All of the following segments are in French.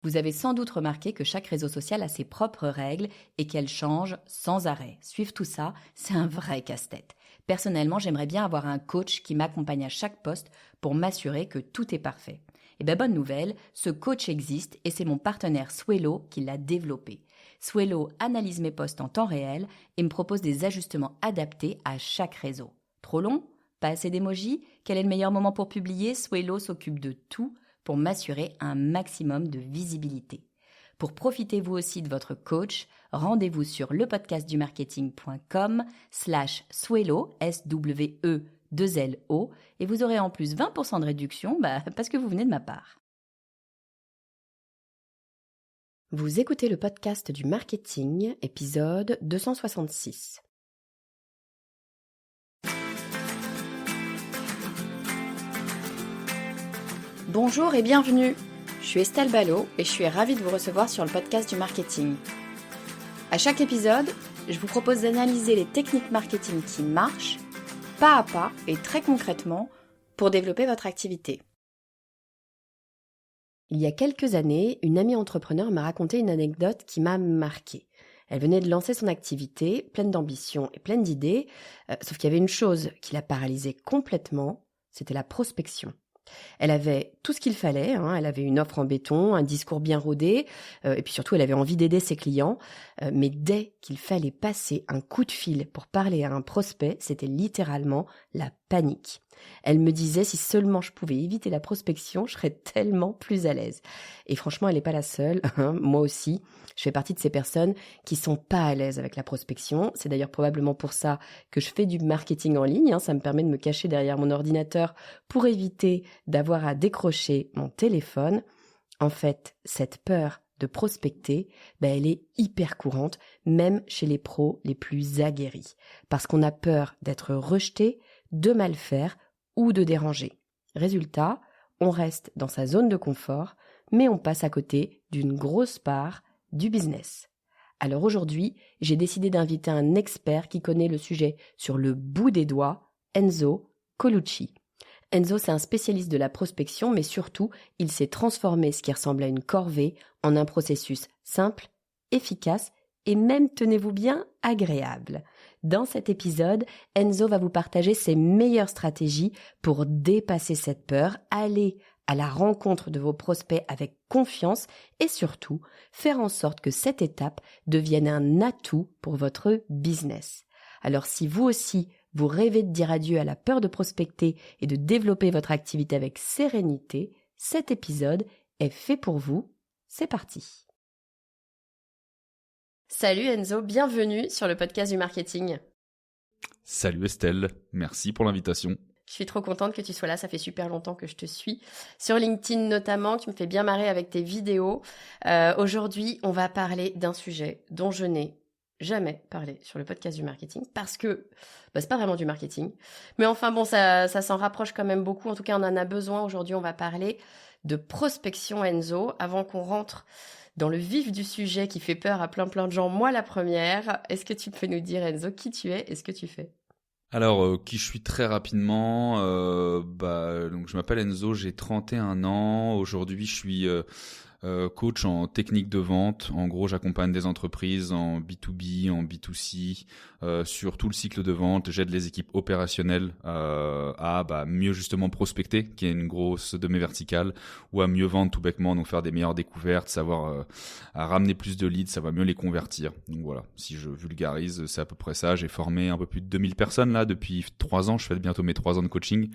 Vous avez sans doute remarqué que chaque réseau social a ses propres règles et qu'elles changent sans arrêt. Suivre tout ça, c'est un vrai casse-tête. Personnellement, j'aimerais bien avoir un coach qui m'accompagne à chaque poste pour m'assurer que tout est parfait. Et bonne nouvelle, ce coach existe et c'est mon partenaire Swello qui l'a développé. Swello analyse mes posts en temps réel et me propose des ajustements adaptés à chaque réseau. Trop long ? Pas assez d'émojis ? Quel est le meilleur moment pour publier ? Swello s'occupe de tout pour m'assurer un maximum de visibilité. Pour profiter vous aussi de votre coach, rendez-vous sur lepodcastdumarketing.com/Swello, SWE2LO, et vous aurez en plus 20% de réduction parce que vous venez de ma part. Vous écoutez le podcast du marketing, épisode 266. Bonjour et bienvenue. Je suis Estelle Ballot et je suis ravie de vous recevoir sur le podcast du marketing. À chaque épisode, je vous propose d'analyser les techniques marketing qui marchent, pas à pas et très concrètement, pour développer votre activité. Il y a quelques années, une amie entrepreneur m'a raconté une anecdote qui m'a marquée. Elle venait de lancer son activité, pleine d'ambition et pleine d'idées, sauf qu'il y avait une chose qui la paralysait complètement, c'était la prospection. Elle avait tout ce qu'il fallait, elle avait une offre en béton, un discours bien rodé, et puis surtout elle avait envie d'aider ses clients, mais dès qu'il fallait passer un coup de fil pour parler à un prospect, c'était littéralement la panique. Elle me disait si seulement je pouvais éviter la prospection, je serais tellement plus à l'aise. Et franchement, elle n'est pas la seule, moi aussi, je fais partie de ces personnes qui sont pas à l'aise avec la prospection. C'est d'ailleurs probablement pour ça que je fais du marketing en ligne, ça me permet de me cacher derrière mon ordinateur pour éviter d'avoir à décrocher mon téléphone. En fait, cette peur de prospecter, elle est hyper courante, même chez les pros les plus aguerris. Parce qu'on a peur d'être rejeté, de mal faire ou de déranger. Résultat, on reste dans sa zone de confort, mais on passe à côté d'une grosse part du business. Alors aujourd'hui, j'ai décidé d'inviter un expert qui connaît le sujet sur le bout des doigts, Enzo Colucci. Enzo, c'est un spécialiste de la prospection, mais surtout, il sait transformer ce qui ressemble à une corvée en un processus simple, efficace et même, tenez-vous bien, agréable. Dans cet épisode, Enzo va vous partager ses meilleures stratégies pour dépasser cette peur, aller à la rencontre de vos prospects avec confiance et surtout, faire en sorte que cette étape devienne un atout pour votre business. Alors si vous aussi, vous rêvez de dire adieu à la peur de prospecter et de développer votre activité avec sérénité, cet épisode est fait pour vous. C'est parti. Salut Enzo, bienvenue sur le podcast du marketing. Salut Estelle, merci pour l'invitation. Je suis trop contente que tu sois là, ça fait super longtemps que je te suis. Sur LinkedIn notamment, tu me fais bien marrer avec tes vidéos. Aujourd'hui, on va parler d'un sujet dont je n'ai jamais parlé sur le podcast du marketing parce que c'est pas vraiment du marketing. Mais enfin bon, ça s'en rapproche quand même beaucoup. En tout cas, on en a besoin. Aujourd'hui, on va parler de prospection Enzo. Avant qu'on rentre dans le vif du sujet qui fait peur à plein de gens, moi la première, est-ce que tu peux nous dire Enzo qui tu es et ce que tu fais ? Alors, qui je suis très rapidement, donc je m'appelle Enzo, j'ai 31 ans. Aujourd'hui, je suis coach en technique de vente. En gros, j'accompagne des entreprises en B2B, en B2C, sur tout le cycle de vente. J'aide les équipes opérationnelles à mieux justement prospecter, qui est une grosse de mes verticales, ou à mieux vendre tout bêtement, donc faire des meilleures découvertes, savoir à ramener plus de leads, ça va mieux les convertir. Donc voilà, si je vulgarise, c'est à peu près ça. J'ai formé un peu plus de 2000 personnes là depuis 3 ans. Je fais bientôt mes 3 ans de coaching.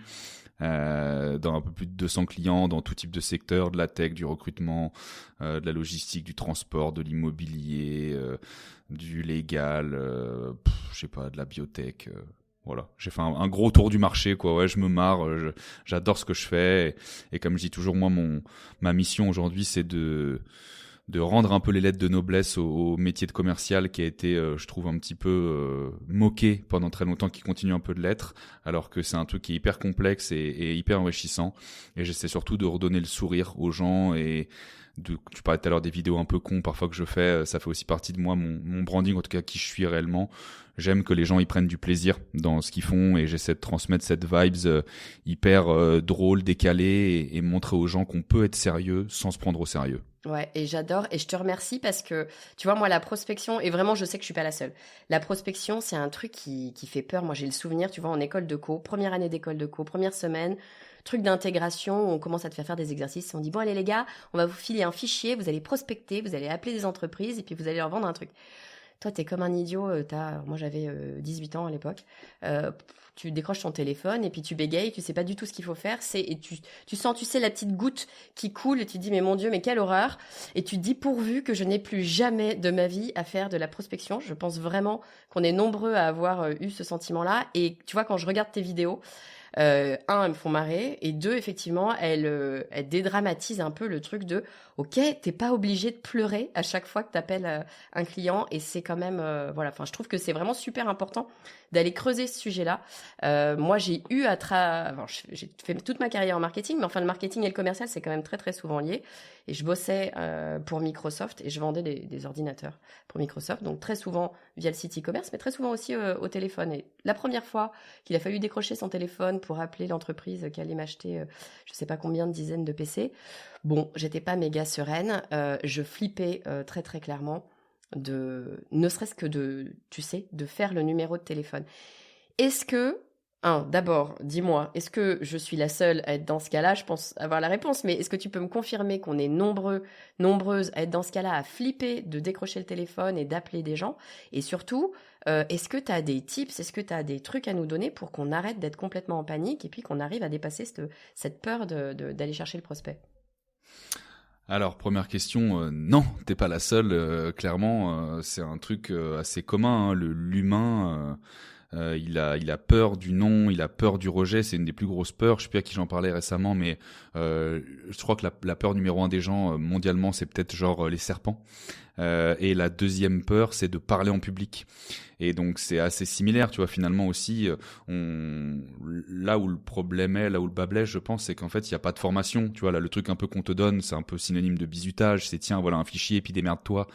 Dans un peu plus de 200 clients dans tout type de secteur, de la tech, du recrutement, de la logistique, du transport, de l'immobilier, du légal, de la biotech. Voilà, j'ai fait un gros tour du marché, quoi. Ouais, je me marre, j'adore ce que je fais et comme je dis toujours, moi, ma mission aujourd'hui, c'est de rendre un peu les lettres de noblesse au métier de commercial qui a été, je trouve, un petit peu moqué pendant très longtemps, qui continue un peu de l'être, alors que c'est un truc qui est hyper complexe et hyper enrichissant. Et j'essaie surtout de redonner le sourire aux gens et tu parlais tout à l'heure des vidéos un peu cons parfois que je fais, ça fait aussi partie de moi, mon branding, en tout cas qui je suis réellement. j'aime que les gens y prennent du plaisir dans ce qu'ils font et j'essaie de transmettre cette vibes hyper drôle, décalée et montrer aux gens qu'on peut être sérieux sans se prendre au sérieux. Ouais, et j'adore, et je te remercie parce que, tu vois, moi, la prospection, et vraiment, je sais que je suis pas la seule. La prospection, c'est un truc qui fait peur. Moi, j'ai le souvenir, tu vois, en école de co, première année d'école de co, première semaine, truc d'intégration, où on commence à te faire des exercices, et on dit, bon, allez, les gars, on va vous filer un fichier, vous allez prospecter, vous allez appeler des entreprises, et puis vous allez leur vendre un truc. Toi, t'es comme un idiot, moi j'avais 18 ans à l'époque, tu décroches ton téléphone et puis tu bégayes, tu sais pas du tout ce qu'il faut faire, et tu sens, tu sais, la petite goutte qui coule et tu te dis, mais mon Dieu, mais quelle horreur, et tu te dis, pourvu que je n'ai plus jamais de ma vie à faire de la prospection. Je pense vraiment qu'on est nombreux à avoir eu ce sentiment-là, et tu vois, quand je regarde tes vidéos, elles me font marrer, et deux, effectivement, elles dédramatisent un peu le truc de ok, t'es pas obligé de pleurer à chaque fois que t'appelles un client, et c'est quand même voilà, enfin je trouve que c'est vraiment super important d'aller creuser ce sujet-là. Moi j'ai eu j'ai fait toute ma carrière en marketing, mais enfin le marketing et le commercial c'est quand même très très souvent lié, et je bossais pour Microsoft et je vendais des ordinateurs pour Microsoft, donc très souvent via le site e-commerce, mais très souvent aussi au téléphone. Et la première fois qu'il a fallu décrocher son téléphone pour appeler l'entreprise qui allait m'acheter je sais pas combien de dizaines de PC, bon, j'étais pas méga sereine, je flippais très très clairement ne serait-ce que tu sais, de faire le numéro de téléphone. Est-ce que, d'abord, dis-moi, est-ce que je suis la seule à être dans ce cas-là? Je pense avoir la réponse, mais est-ce que tu peux me confirmer qu'on est nombreuses à être dans ce cas-là, à flipper de décrocher le téléphone et d'appeler des gens? Et surtout, est-ce que tu as des tips, est-ce que tu as des trucs à nous donner pour qu'on arrête d'être complètement en panique et puis qu'on arrive à dépasser cette peur d'aller chercher le prospect? Alors, première question, non, t'es pas la seule, clairement, c'est un truc assez commun, hein, l'humain, il a peur du non, il a peur du rejet, c'est une des plus grosses peurs, je sais plus à qui j'en parlais récemment, mais je crois que la peur numéro un des gens mondialement, c'est peut-être genre les serpents, et la deuxième peur, c'est de parler en public. Et donc c'est assez similaire, tu vois, finalement aussi, là où le problème est, là où le bas blesse, je pense, c'est qu'en fait, il n'y a pas de formation. Tu vois, là, le truc un peu qu'on te donne, c'est un peu synonyme de bizutage, c'est tiens, voilà un fichier, et puis démerde-toi.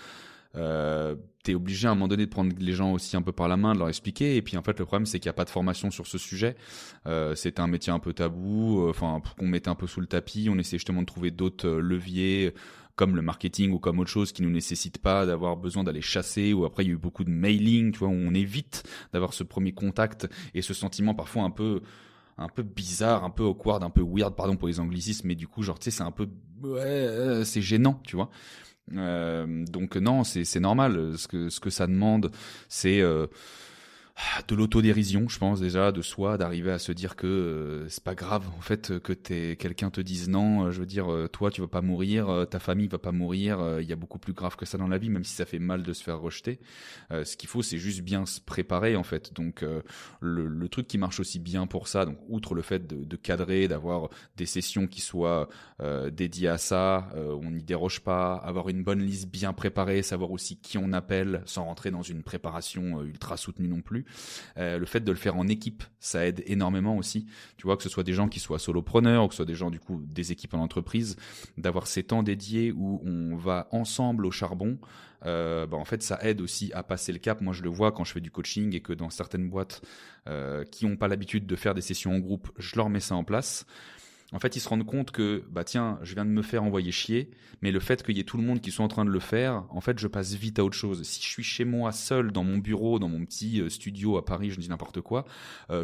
T'es obligé à un moment donné de prendre les gens aussi un peu par la main, de leur expliquer. Et puis en fait, le problème, c'est qu'il n'y a pas de formation sur ce sujet. C'est un métier un peu tabou, enfin, qu'on mette un peu sous le tapis. On essaie justement de trouver d'autres leviers, comme le marketing ou comme autre chose qui nous nécessite pas d'avoir besoin d'aller chasser, ou après il y a eu beaucoup de mailing, tu vois, où on évite d'avoir ce premier contact et ce sentiment parfois un peu bizarre, un peu awkward, un peu weird, pardon pour les anglicismes, mais du coup genre tu sais c'est un peu c'est gênant, tu vois. Donc non, c'est normal. Ce que ça demande, c'est de l'autodérision, je pense déjà, de soi, d'arriver à se dire que c'est pas grave en fait que quelqu'un te dise non. Je veux dire, toi tu vas pas mourir, ta famille va pas mourir. Il y a beaucoup plus grave que ça dans la vie, même si ça fait mal de se faire rejeter. Ce qu'il faut, c'est juste bien se préparer en fait. Donc le truc qui marche aussi bien pour ça, donc outre le fait de cadrer, d'avoir des sessions qui soient dédiées à ça, on n'y déroge pas, avoir une bonne liste bien préparée, savoir aussi qui on appelle, sans rentrer dans une préparation ultra soutenue non plus. Le fait de le faire en équipe, ça aide énormément aussi. Tu vois, que ce soit des gens qui soient solopreneurs ou que ce soit des gens du coup des équipes en entreprise, d'avoir ces temps dédiés où on va ensemble au charbon. En fait, ça aide aussi à passer le cap. Moi, je le vois quand je fais du coaching et que dans certaines boîtes qui n'ont pas l'habitude de faire des sessions en groupe, je leur mets ça en place. En fait, ils se rendent compte que, bah tiens, je viens de me faire envoyer chier, mais le fait qu'il y ait tout le monde qui soit en train de le faire, en fait, je passe vite à autre chose. Si je suis chez moi seul, dans mon bureau, dans mon petit studio à Paris, je dis n'importe quoi,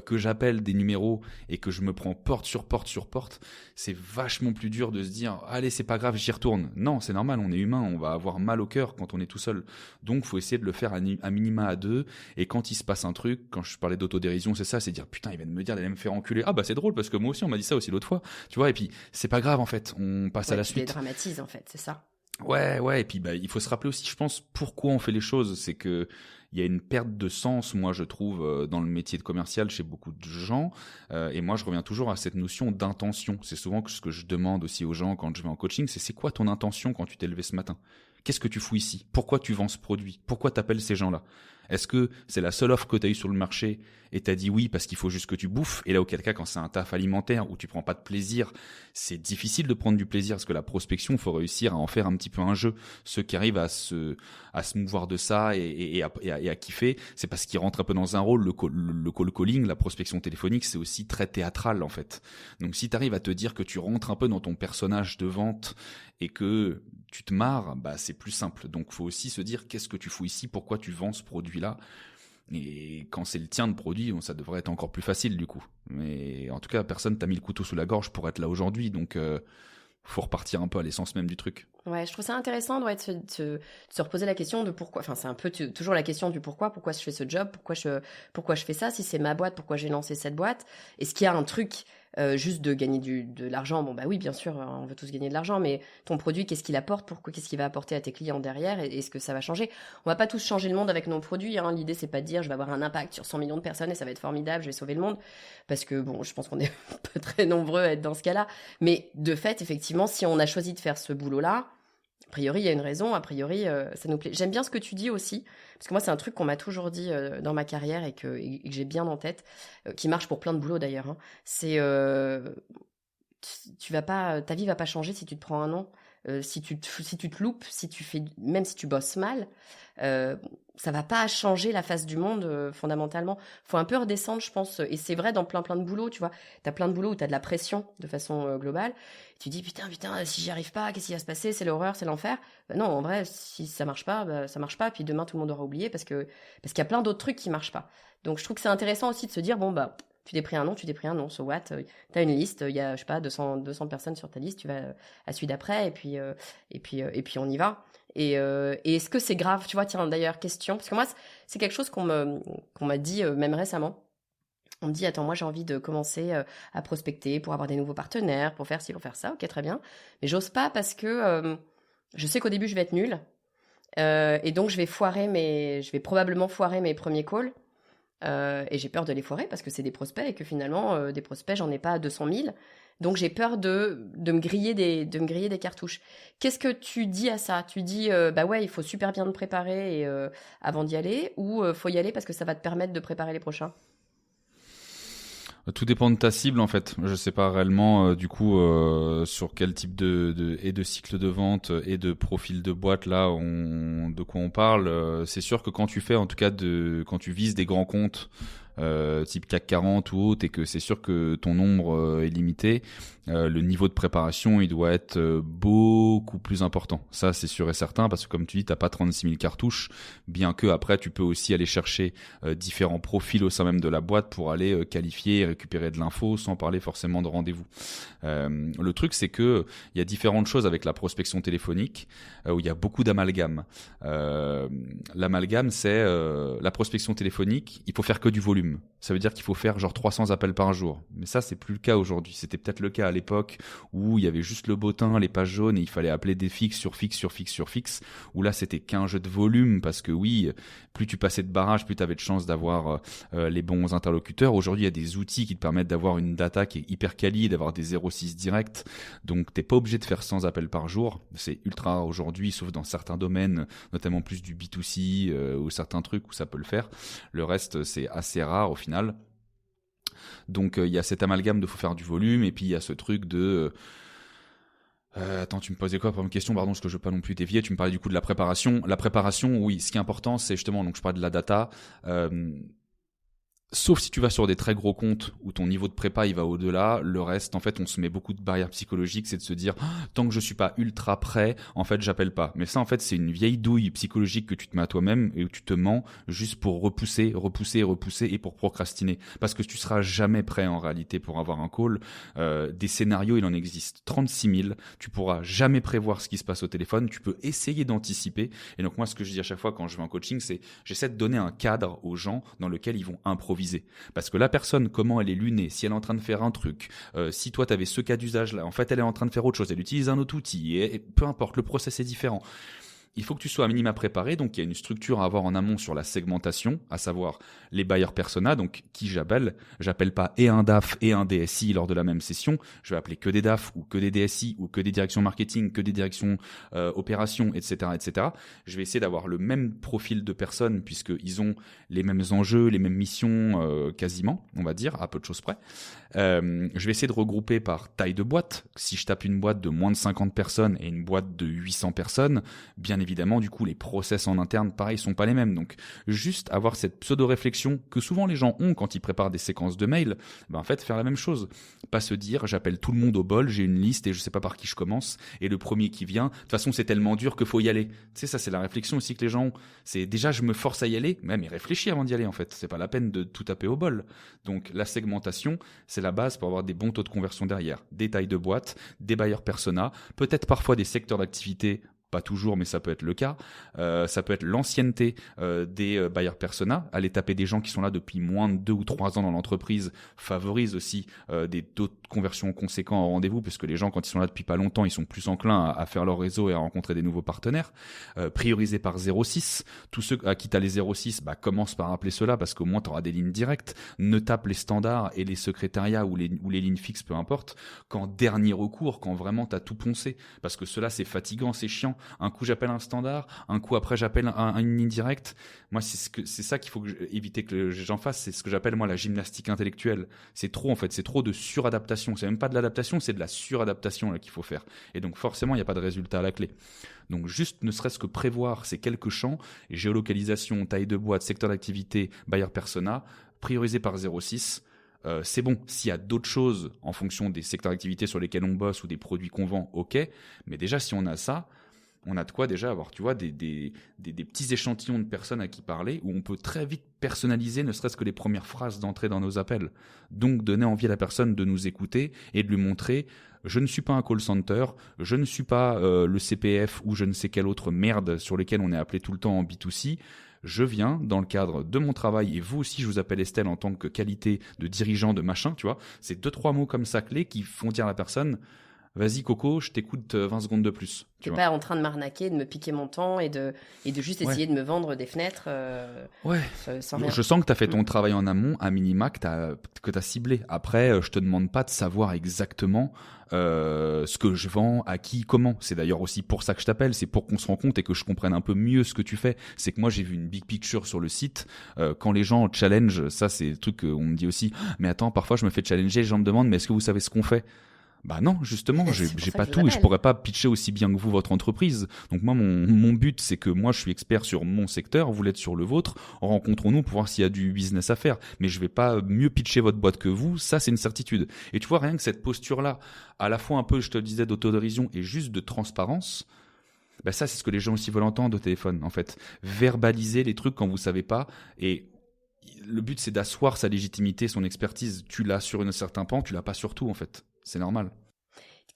que j'appelle des numéros et que je me prends porte sur porte sur porte, c'est vachement plus dur de se dire, allez, c'est pas grave, j'y retourne. Non, c'est normal, on est humain, on va avoir mal au cœur quand on est tout seul. Donc, faut essayer de le faire à minima à deux. Et quand il se passe un truc, quand je parlais d'autodérision, c'est ça, c'est dire, putain, il vient de me dire d'aller me faire enculer. Ah bah c'est drôle parce que moi aussi, on m'a dit ça aussi l'autre fois. Tu vois, et puis c'est pas grave en fait, on passe à la suite. Tu dramatises en fait, c'est ça. Ouais, et puis bah il faut se rappeler aussi, je pense, pourquoi on fait les choses, c'est que il y a une perte de sens, moi je trouve, dans le métier de commercial chez beaucoup de gens, et moi je reviens toujours à cette notion d'intention. C'est souvent ce que je demande aussi aux gens quand je vais en coaching, c'est quoi ton intention quand tu t'es levé ce matin? Qu'est-ce que tu fous ici? Pourquoi tu vends ce produit? Pourquoi t'appelles ces gens-là? Est-ce que c'est la seule offre que tu as eue sur le marché et tu as dit oui parce qu'il faut juste que tu bouffes? Et là, auquel cas, quand c'est un taf alimentaire où tu prends pas de plaisir, c'est difficile de prendre du plaisir parce que la prospection, il faut réussir à en faire un petit peu un jeu. Ceux qui arrivent à se mouvoir de ça et à kiffer, c'est parce qu'ils rentrent un peu dans un rôle. Le cold calling, la prospection téléphonique, c'est aussi très théâtral en fait. Donc si tu arrives à te dire que tu rentres un peu dans ton personnage de vente et que tu te marres, bah c'est plus simple. Donc faut aussi se dire qu'est-ce que tu fous ici, pourquoi tu vends ce produit-là. Et quand c'est le tien de produit, ça devrait être encore plus facile du coup. Mais en tout cas, personne t'a mis le couteau sous la gorge pour être là aujourd'hui, donc faut repartir un peu à l'essence même du truc. Ouais, je trouve ça intéressant de se reposer la question de pourquoi. Enfin, c'est un peu toujours la question du pourquoi je fais ce job, pourquoi je fais ça. Si c'est ma boîte, pourquoi j'ai lancé cette boîte? Est-ce qu'il y a un truc juste de gagner de l'argent? Bon, bah oui, bien sûr, on veut tous gagner de l'argent, mais ton produit, qu'est-ce qu'il apporte? Qu'est-ce qu'il va apporter à tes clients derrière? Et est-ce que ça va changer? On va pas tous changer le monde avec nos produits, hein. L'idée, c'est pas de dire je vais avoir un impact sur 100 millions de personnes et ça va être formidable, je vais sauver le monde. Parce que, bon, je pense qu'on est pas très nombreux à être dans ce cas-là. Mais de fait, effectivement, si on a choisi de faire ce boulot-là, a priori, il y a une raison. A priori, ça nous plaît. J'aime bien ce que tu dis aussi, parce que moi, c'est un truc qu'on m'a toujours dit dans ma carrière et que j'ai bien en tête, qui marche pour plein de boulots d'ailleurs. Hein. C'est tu vas pas, ta vie va pas changer si tu te prends un an. Si tu te loupes, même si tu bosses mal, ça va pas changer la face du monde fondamentalement. Faut un peu redescendre, je pense. Et c'est vrai dans plein de boulots, tu vois. T'as plein de boulots où t'as de la pression de façon globale. Et tu dis putain, si j'y arrive pas, qu'est-ce qui va se passer? C'est l'horreur, c'est l'enfer. Bah non, en vrai, si ça marche pas, bah, ça marche pas. Puis demain, tout le monde aura oublié parce qu'il y a plein d'autres trucs qui marchent pas. Donc je trouve que c'est intéressant aussi de se dire bon bah. Tu t'es pris un nom, so what? T'as une liste, il y a, je sais pas, 200 personnes sur ta liste, tu vas à celui d'après, et puis on y va. Et est-ce que c'est grave? Tu vois, tiens, d'ailleurs, question, parce que moi, c'est quelque chose qu'on m'a dit même récemment. On me dit, attends, moi j'ai envie de commencer à prospecter pour avoir des nouveaux partenaires, pour faire ci, pour faire ça, ok, très bien. Mais j'ose pas parce que je sais qu'au début je vais être nulle. Et donc je vais probablement foirer mes premiers calls. Et j'ai peur de les foirer parce que c'est des prospects et que finalement, des prospects, j'en ai pas 200 000. Donc j'ai peur de me griller des cartouches. Qu'est-ce que tu dis à ça? Tu dis, bah ouais, il faut super bien te préparer avant d'y aller, ou faut y aller parce que ça va te permettre de préparer les prochains? Tout dépend de ta cible en fait. Je sais pas réellement du coup sur quel type de cycle de vente et de profil de boîte là de quoi on parle. C'est sûr que quand tu fais en tout cas quand tu vises des grands comptes type CAC 40 ou autre et que c'est sûr que ton nombre est limité, le niveau de préparation il doit être beaucoup plus important. Ça c'est sûr et certain parce que comme tu dis t'as pas 36 000 cartouches, bien que après tu peux aussi aller chercher différents profils au sein même de la boîte pour aller qualifier et récupérer de l'info sans parler forcément de rendez-vous. Le truc c'est que il y a différentes choses avec la prospection téléphonique où il y a beaucoup d'amalgame. L'amalgame c'est la prospection téléphonique, il faut faire que du volume. Ça veut dire qu'il faut faire genre 300 appels par jour. Mais ça, c'est plus le cas aujourd'hui. C'était peut-être le cas à l'époque où il y avait juste le bottin, les pages jaunes et il fallait appeler des fixes sur fixe sur fixe sur fixe. Où là, c'était qu'un jeu de volume parce que oui, plus tu passais de barrage, plus tu avais de chances d'avoir les bons interlocuteurs. Aujourd'hui, il y a des outils qui te permettent d'avoir une data qui est hyper quali, d'avoir des 0,6 directs. Donc, t'es pas obligé de faire 100 appels par jour. C'est ultra rare aujourd'hui, sauf dans certains domaines, notamment plus du B2C ou certains trucs où ça peut le faire. Le reste, c'est assez rare au final. Donc il y a cet amalgame de faut faire du volume et puis il y a ce truc de attends, tu me posais quoi pour une question, pardon, parce que je veux pas non plus dévier. Tu me parlais du coup de la préparation. La préparation, oui, ce qui est important, c'est justement, donc je parlais de la data. Sauf si tu vas sur des très gros comptes où ton niveau de prépa il va au-delà, le reste en fait on se met beaucoup de barrières psychologiques, c'est de se dire tant que je suis pas ultra prêt, en fait j'appelle pas. Mais ça en fait c'est une vieille douille psychologique que tu te mets à toi-même et où tu te mens juste pour repousser et pour procrastiner. Parce que tu seras jamais prêt en réalité pour avoir un call. Des scénarios il en existe 36 000, tu pourras jamais prévoir ce qui se passe au téléphone, tu peux essayer d'anticiper. Et donc moi ce que je dis à chaque fois quand je vais en coaching c'est j'essaie de donner un cadre aux gens dans lequel ils vont improviser. Parce que la personne, comment elle est lunée, si elle est en train de faire un truc, si toi tu avais ce cas d'usage là, en fait elle est en train de faire autre chose, elle utilise un autre outil, et peu importe, le process est différent. il faut que tu sois à minima préparé. Donc, il y a une structure à avoir en amont sur la segmentation, à savoir les buyer persona, donc qui j'appelle. J'appelle pas et un DAF et un DSI lors de la même session. Je vais appeler que des DAF ou que des DSI ou que des directions marketing, que des directions opérations, etc., etc. Je vais essayer d'avoir le même profil de personnes puisqu'ils ont les mêmes enjeux, les mêmes missions quasiment, on va dire, à peu de choses près. Je vais essayer de regrouper par taille de boîte. Si je tape une boîte de moins de 50 personnes et une boîte de 800 personnes, bien évidemment, du coup, les process en interne, pareil, sont pas les mêmes. Donc, juste avoir cette pseudo-réflexion que souvent les gens ont quand ils préparent des séquences de mails, en fait, faire la même chose. Pas se dire, j'appelle tout le monde au bol, j'ai une liste et je sais pas par qui je commence, et le premier qui vient, de toute façon, c'est tellement dur qu'il faut y aller. Tu sais, ça, c'est la réflexion aussi que les gens ont. C'est déjà, je me force à y aller, mais réfléchis avant d'y aller, en fait. C'est pas la peine de tout taper au bol. Donc, la segmentation, c'est la base pour avoir des bons taux de conversion derrière. Des tailles de boîte, des buyer persona, peut-être parfois des secteurs d'activité, pas toujours, mais ça peut être le cas. Ça peut être l'ancienneté des buyer persona. Aller taper des gens qui sont là depuis moins de 2 ou 3 ans dans l'entreprise favorise aussi des taux de conversion conséquents en rendez-vous, parce que les gens, quand ils sont là depuis pas longtemps, ils sont plus enclins à faire leur réseau et à rencontrer des nouveaux partenaires. Prioriser par 0,6. Tous ceux à qui tu as les 0,6, commence par appeler ceux-là, parce qu'au moins tu auras des lignes directes. Ne tape les standards et les secrétariats ou les lignes fixes, peu importe, qu'en dernier recours, quand vraiment tu as tout poncé. Parce que cela, c'est fatigant, c'est chiant. Un coup j'appelle un standard, un coup après j'appelle une ligne directe. Moi, c'est ça qu'il faut éviter que j'en fasse. C'est ce que j'appelle moi la gymnastique intellectuelle. C'est trop, en fait, c'est trop de suradaptation. C'est même pas de l'adaptation, c'est de la suradaptation là qu'il faut faire. Et donc forcément, il n'y a pas de résultat à la clé. Donc juste ne serait-ce que prévoir ces quelques champs, géolocalisation, taille de boîte, secteur d'activité, buyer persona, prioriser par 0,6. C'est bon, s'il y a d'autres choses en fonction des secteurs d'activité sur lesquels on bosse ou des produits qu'on vend, ok. Mais déjà, si on a ça, on a de quoi déjà avoir, tu vois, des petits échantillons de personnes à qui parler, où on peut très vite personnaliser, ne serait-ce que les premières phrases d'entrée dans nos appels. Donc, donner envie à la personne de nous écouter et de lui montrer, je ne suis pas un call center, je ne suis pas le CPF ou je ne sais quelle autre merde sur lesquelles on est appelé tout le temps en B2C. Je viens dans le cadre de mon travail, et vous aussi, je vous appelle Estelle en tant que qualité de dirigeant de machin, tu vois. C'est 2-3 mots comme ça clés qui font dire à la personne, vas-y Coco, je t'écoute 20 secondes de plus. Tu n'es pas en train de m'arnaquer, de me piquer mon temps et de juste essayer de me vendre des fenêtres sans rien. Je sens que tu as fait ton travail en amont, à minima, que tu as ciblé. Après, je te demande pas de savoir exactement ce que je vends, à qui, comment. C'est d'ailleurs aussi pour ça que je t'appelle, c'est pour qu'on se rende compte et que je comprenne un peu mieux ce que tu fais. C'est que moi, j'ai vu une big picture sur le site. Quand les gens challenge, ça c'est le truc qu'on me dit aussi, mais attends, parfois je me fais challenger, les gens me demandent, mais est-ce que vous savez ce qu'on fait ? Bah non, justement, j'ai pas tout et je pourrais pas pitcher aussi bien que vous votre entreprise. Donc moi, mon but, c'est que moi, je suis expert sur mon secteur, vous l'êtes sur le vôtre. Rencontrons-nous pour voir s'il y a du business à faire. Mais je vais pas mieux pitcher votre boîte que vous, ça c'est une certitude. Et tu vois, rien que cette posture-là, à la fois un peu, je te le disais, d'autodérision et juste de transparence, ça c'est ce que les gens aussi veulent entendre au téléphone, en fait. Verbaliser les trucs quand vous savez pas, et le but c'est d'asseoir sa légitimité, son expertise. Tu l'as sur un certain pan, tu l'as pas sur tout, en fait. C'est normal.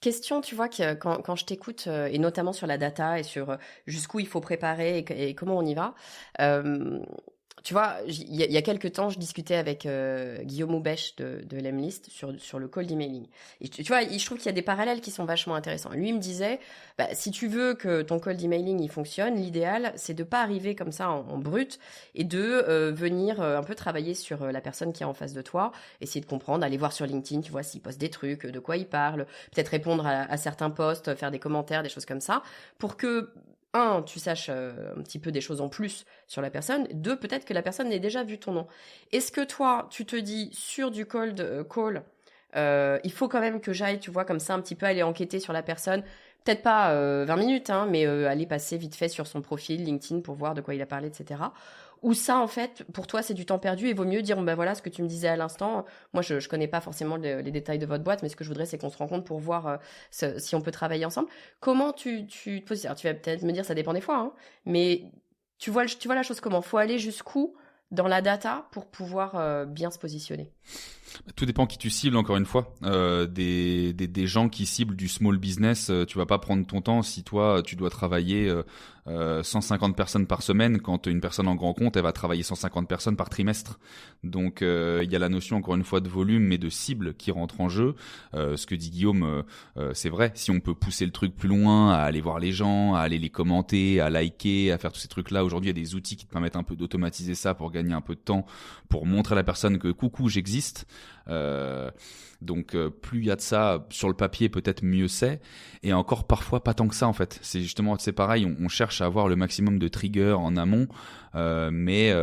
Question, tu vois, que quand je t'écoute, et notamment sur la data et sur jusqu'où il faut préparer et comment on y va, tu vois, il y a quelques temps, je discutais avec Guillaume Houbèche de Lemlist sur le cold emailing. Et tu vois, je trouve qu'il y a des parallèles qui sont vachement intéressants. Lui, il me disait, si tu veux que ton cold emailing il fonctionne, l'idéal, c'est de pas arriver comme ça en brut et de venir un peu travailler sur la personne qui est en face de toi, essayer de comprendre, aller voir sur LinkedIn, tu vois, s'il poste des trucs, de quoi il parle, peut-être répondre à certains posts, faire des commentaires, des choses comme ça, pour que tu saches un petit peu des choses en plus sur la personne. 2, peut-être que la personne ait déjà vu ton nom. Est-ce que toi, tu te dis, sur du cold call, il faut quand même que j'aille, tu vois, comme ça, un petit peu aller enquêter sur la personne, peut-être pas 20 minutes, mais aller passer vite fait sur son profil LinkedIn pour voir de quoi il a parlé, etc. Ou ça, en fait, pour toi, c'est du temps perdu et vaut mieux dire, voilà, ce que tu me disais à l'instant. Moi, je connais pas forcément les détails de votre boîte, mais ce que je voudrais, c'est qu'on se rencontre pour voir si on peut travailler ensemble. Comment tu te positionnes ? Alors, tu vas peut-être me dire, ça dépend des fois, mais tu vois la chose comment ? Faut aller jusqu'où dans la data pour pouvoir bien se positionner? Tout dépend qui tu cibles, encore une fois. Des gens qui ciblent du small business, tu vas pas prendre ton temps si toi, tu dois travailler 150 personnes par semaine, quand une personne en grand compte, elle va travailler 150 personnes par trimestre. Donc, il y a la notion, encore une fois, de volume, mais de cible qui rentre en jeu. Ce que dit Guillaume, c'est vrai. Si on peut pousser le truc plus loin, à aller voir les gens, à aller les commenter, à liker, à faire tous ces trucs-là. Aujourd'hui, il y a des outils qui te permettent un peu d'automatiser ça pour gagner un peu de temps, pour montrer à la personne que coucou, j'existe. Donc plus il y a de ça sur le papier, peut-être mieux c'est. Et encore parfois pas tant que ça en fait. C'est justement, c'est pareil, on cherche à avoir le maximum de triggers en amont, mais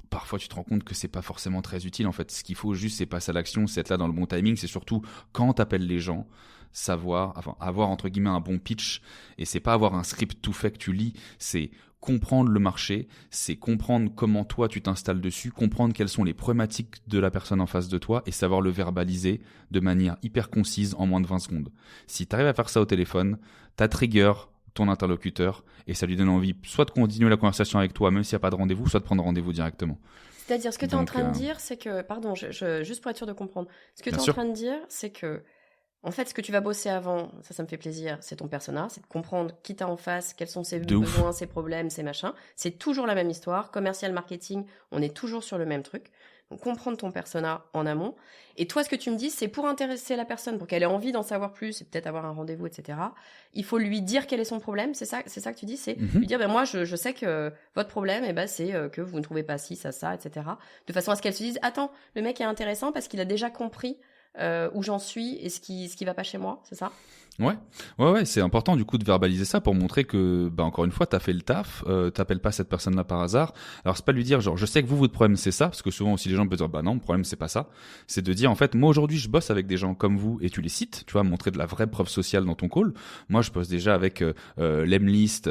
parfois tu te rends compte que c'est pas forcément très utile en fait. Ce qu'il faut juste, c'est passer à l'action, c'est être là dans le bon timing. C'est surtout quand t'appelles les gens, avoir entre guillemets un bon pitch. Et c'est pas avoir un script tout fait que tu lis, c'est comprendre le marché, c'est comprendre comment toi tu t'installes dessus, comprendre quelles sont les problématiques de la personne en face de toi et savoir le verbaliser de manière hyper concise en moins de 20 secondes. Si tu arrives à faire ça au téléphone, t'as trigger ton interlocuteur et ça lui donne envie soit de continuer la conversation avec toi même s'il n'y a pas de rendez-vous, soit de prendre rendez-vous directement. C'est-à-dire, ce que tu es en train de dire, c'est que... Pardon, juste pour être sûr de comprendre. Ce que tu es en train de dire, c'est que en fait, ce que tu vas bosser avant, ça me fait plaisir, c'est ton persona, c'est de comprendre qui t'as en face, quels sont ses besoins, ses problèmes, ses machins. C'est toujours la même histoire. Commercial, marketing, on est toujours sur le même truc. Donc, comprendre ton persona en amont. Et toi, ce que tu me dis, c'est pour intéresser la personne, pour qu'elle ait envie d'en savoir plus et peut-être avoir un rendez-vous, etc. Il faut lui dire quel est son problème, c'est ça que tu dis, c'est lui dire, moi, je sais que votre problème, c'est que vous ne trouvez pas ci, ça, etc. De façon à ce qu'elle se dise, attends, le mec est intéressant parce qu'il a déjà compris où j'en suis et ce qui va pas chez moi, c'est ça? Ouais, c'est important du coup de verbaliser ça pour montrer que, encore une fois, t'as fait le taf, t'appelles pas cette personne-là par hasard. Alors c'est pas lui dire genre, je sais que votre problème c'est ça, parce que souvent aussi les gens peuvent dire, non, le problème c'est pas ça. C'est de dire, en fait, moi aujourd'hui je bosse avec des gens comme vous et tu les cites, tu vois, montrer de la vraie preuve sociale dans ton call. Moi je bosse déjà avec Lemlist,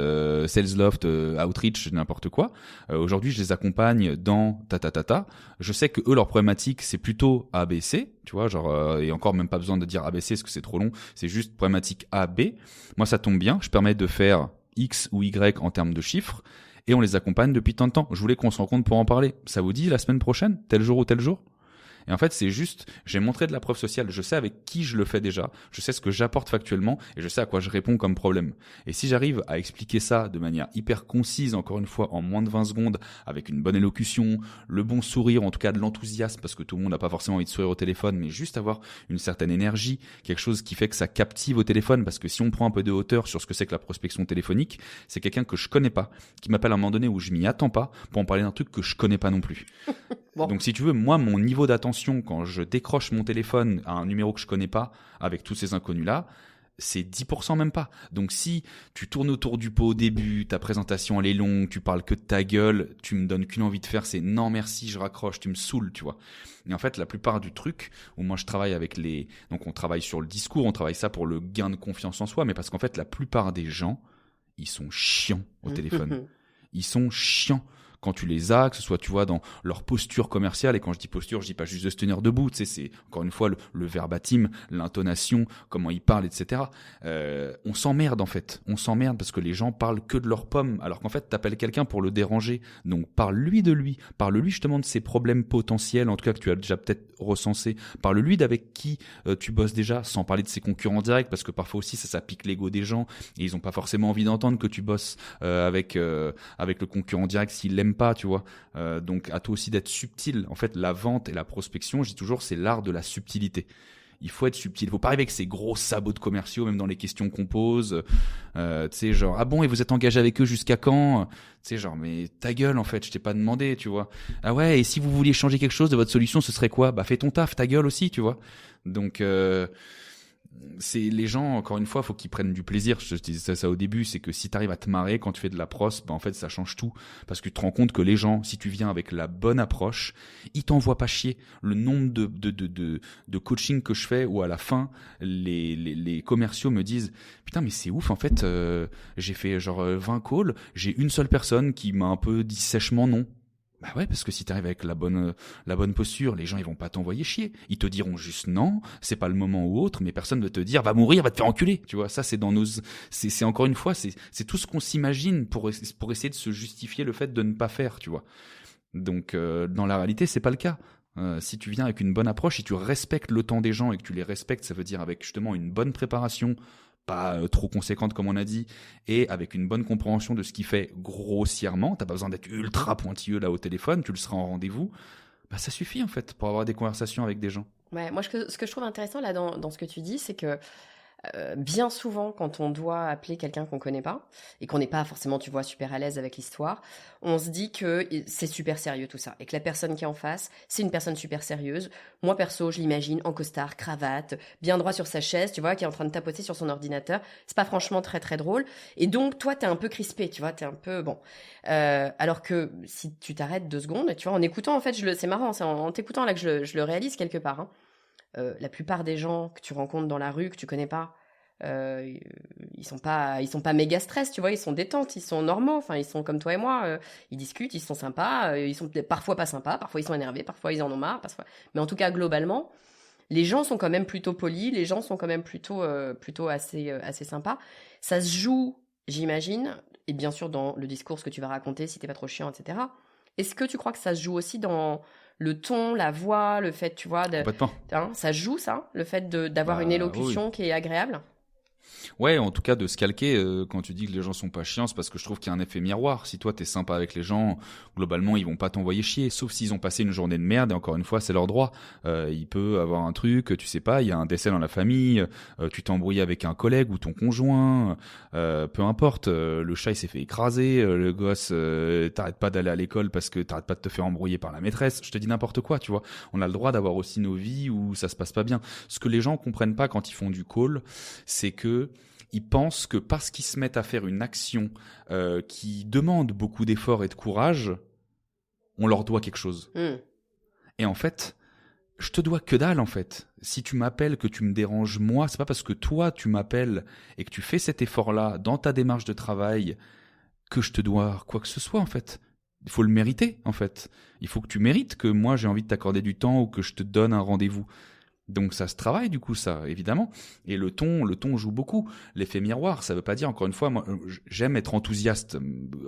Salesloft, Outreach, n'importe quoi. Aujourd'hui je les accompagne dans ta. Je sais que eux leur problématique c'est plutôt ABC, tu vois, genre, et encore même pas besoin de dire ABC parce que c'est trop long, c'est juste problématique A, B. Moi, ça tombe bien, je permets de faire X ou Y en termes de chiffres, et on les accompagne depuis tant de temps. Je voulais qu'on se rencontre pour en parler. Ça vous dit la semaine prochaine, tel jour ou tel jour? Et en fait, c'est juste, j'ai montré de la preuve sociale. Je sais avec qui je le fais déjà. Je sais ce que j'apporte factuellement et je sais à quoi je réponds comme problème. Et si j'arrive à expliquer ça de manière hyper concise, encore une fois, en moins de 20 secondes, avec une bonne élocution, le bon sourire, en tout cas de l'enthousiasme, parce que tout le monde n'a pas forcément envie de sourire au téléphone, mais juste avoir une certaine énergie, quelque chose qui fait que ça captive au téléphone, parce que si on prend un peu de hauteur sur ce que c'est que la prospection téléphonique, c'est quelqu'un que je connais pas, qui m'appelle à un moment donné où je m'y attends pas, pour en parler d'un truc que je connais pas non plus. Bon. Donc si tu veux, moi, mon niveau d'attention quand je décroche mon téléphone à un numéro que je connais pas, avec tous ces inconnus-là, c'est 10% même pas. Donc si tu tournes autour du pot au début, ta présentation elle est longue, tu parles que de ta gueule, tu me donnes qu'une envie de faire, c'est non merci, je raccroche, tu me saoules, tu vois. Et en fait, la plupart du truc, où moi je travaille avec donc on travaille sur le discours, on travaille ça pour le gain de confiance en soi, mais parce qu'en fait, la plupart des gens, ils sont chiants au téléphone. Ils sont chiants. Quand tu les as, que ce soit, tu vois, dans leur posture commerciale, et quand je dis posture, je dis pas juste de se tenir debout, tu sais, c'est encore une fois le verbatim, l'intonation, comment ils parlent, etc. On s'emmerde en fait, on s'emmerde parce que les gens parlent que de leurs pommes, alors qu'en fait, t'appelles quelqu'un pour le déranger, donc parle-lui de lui, parle-lui justement de ses problèmes potentiels, en tout cas que tu as déjà peut-être recensé, parle-lui d'avec qui tu bosses déjà, sans parler de ses concurrents directs, parce que parfois aussi ça pique l'ego des gens, et ils ont pas forcément envie d'entendre que tu bosses avec le concurrent direct s'ils l'aiment pas, tu vois. Donc à toi aussi d'être subtil. En fait, la vente et la prospection, je dis toujours, c'est l'art de la subtilité. Il faut être subtil. Il faut pas arriver avec ces gros sabots de commerciaux, même dans les questions qu'on pose. Tu sais, genre, ah bon, et vous êtes engagé avec eux jusqu'à quand? Tu sais, genre, mais ta gueule, en fait, je t'ai pas demandé, tu vois. Ah ouais, et si vous vouliez changer quelque chose de votre solution, ce serait quoi? Bah, fais ton taf, ta gueule aussi, tu vois. Donc, c'est les gens, encore une fois, faut qu'ils prennent du plaisir. Je te disais ça au début, c'est que si tu arrives à te marrer quand tu fais de la pros, en fait ça change tout, parce que tu te rends compte que les gens, si tu viens avec la bonne approche, ils t'envoient pas chier. Le nombre de coaching que je fais, où à la fin les commerciaux me disent putain mais c'est ouf en fait, j'ai fait genre 20 calls, j'ai une seule personne qui m'a un peu dit sèchement non. Bah ouais, parce que si t'arrives avec la bonne posture, les gens ils vont pas t'envoyer chier. Ils te diront juste non, c'est pas le moment ou autre, mais personne va te dire va mourir, va te faire enculer. Tu vois, ça c'est dans c'est encore une fois, c'est tout ce qu'on s'imagine pour essayer de se justifier le fait de ne pas faire, tu vois. Donc, dans la réalité, c'est pas le cas. Si tu viens avec une bonne approche, si tu respectes le temps des gens et que tu les respectes, ça veut dire avec justement une bonne préparation, pas trop conséquente comme on a dit, et avec une bonne compréhension de ce qui fait grossièrement, t'as pas besoin d'être ultra pointilleux là au téléphone, tu le seras en rendez-vous, bah ça suffit en fait pour avoir des conversations avec des gens. Ouais, moi, ce que je trouve intéressant là dans ce que tu dis, c'est que bien souvent, quand on doit appeler quelqu'un qu'on connaît pas et qu'on n'est pas forcément, tu vois, super à l'aise avec l'histoire, on se dit que c'est super sérieux tout ça et que la personne qui est en face, c'est une personne super sérieuse. Moi, perso, je l'imagine en costard, cravate, bien droit sur sa chaise, tu vois, qui est en train de tapoter sur son ordinateur. C'est pas franchement très très drôle. Et donc, toi, t'es un peu crispé, tu vois, t'es un peu bon. Alors que si tu t'arrêtes 2 secondes, tu vois, en écoutant, en fait, c'est marrant, c'est en t'écoutant là que je le réalise quelque part. Hein. La plupart des gens que tu rencontres dans la rue, que tu connais pas, euh, ils sont pas méga stress, tu vois, ils sont détentes, ils sont normaux, enfin, ils sont comme toi et moi, ils discutent, ils sont sympas, ils sont parfois pas sympas, parfois ils sont énervés, parfois ils en ont marre, parfois... mais en tout cas, globalement, les gens sont quand même plutôt polis, les gens sont quand même plutôt assez sympas. Ça se joue, j'imagine, et bien sûr dans le discours que tu vas raconter, si t'es pas trop chiant, etc. Est-ce que tu crois que ça se joue aussi dans le ton, la voix, le fait, tu vois, Complètement. hein, ça se joue ça, le fait d'avoir une Bah oui. élocution qui est agréable? Ouais, en tout cas de se calquer quand tu dis que les gens sont pas chiants, c'est parce que je trouve qu'il y a un effet miroir. Si toi t'es sympa avec les gens, globalement ils vont pas t'envoyer chier, sauf s'ils ont passé une journée de merde. Et encore une fois, c'est leur droit. Il peut avoir un truc, tu sais pas, il y a un décès dans la famille, tu t'es embrouillé avec un collègue ou ton conjoint, peu importe. Le chat il s'est fait écraser, le gosse t'arrêtes pas d'aller à l'école parce que t'arrêtes pas de te faire embrouiller par la maîtresse. Je te dis n'importe quoi, tu vois. On a le droit d'avoir aussi nos vies où ça se passe pas bien. Ce que les gens comprennent pas quand ils font du call, c'est que ils pensent que parce qu'ils se mettent à faire une action qui demande beaucoup d'efforts et de courage, on leur doit quelque chose. Et en fait, je te dois que dalle en fait. Si tu m'appelles, que tu me déranges moi, c'est pas parce que toi tu m'appelles et que tu fais cet effort-là dans ta démarche de travail que je te dois quoi que ce soit en fait. Il faut le mériter en fait. Il faut que tu mérites que moi j'ai envie de t'accorder du temps ou que je te donne un rendez-vous. Donc ça se travaille du coup ça, évidemment. Et le ton joue beaucoup. L'effet miroir, ça veut pas dire, encore une fois, moi j'aime être enthousiaste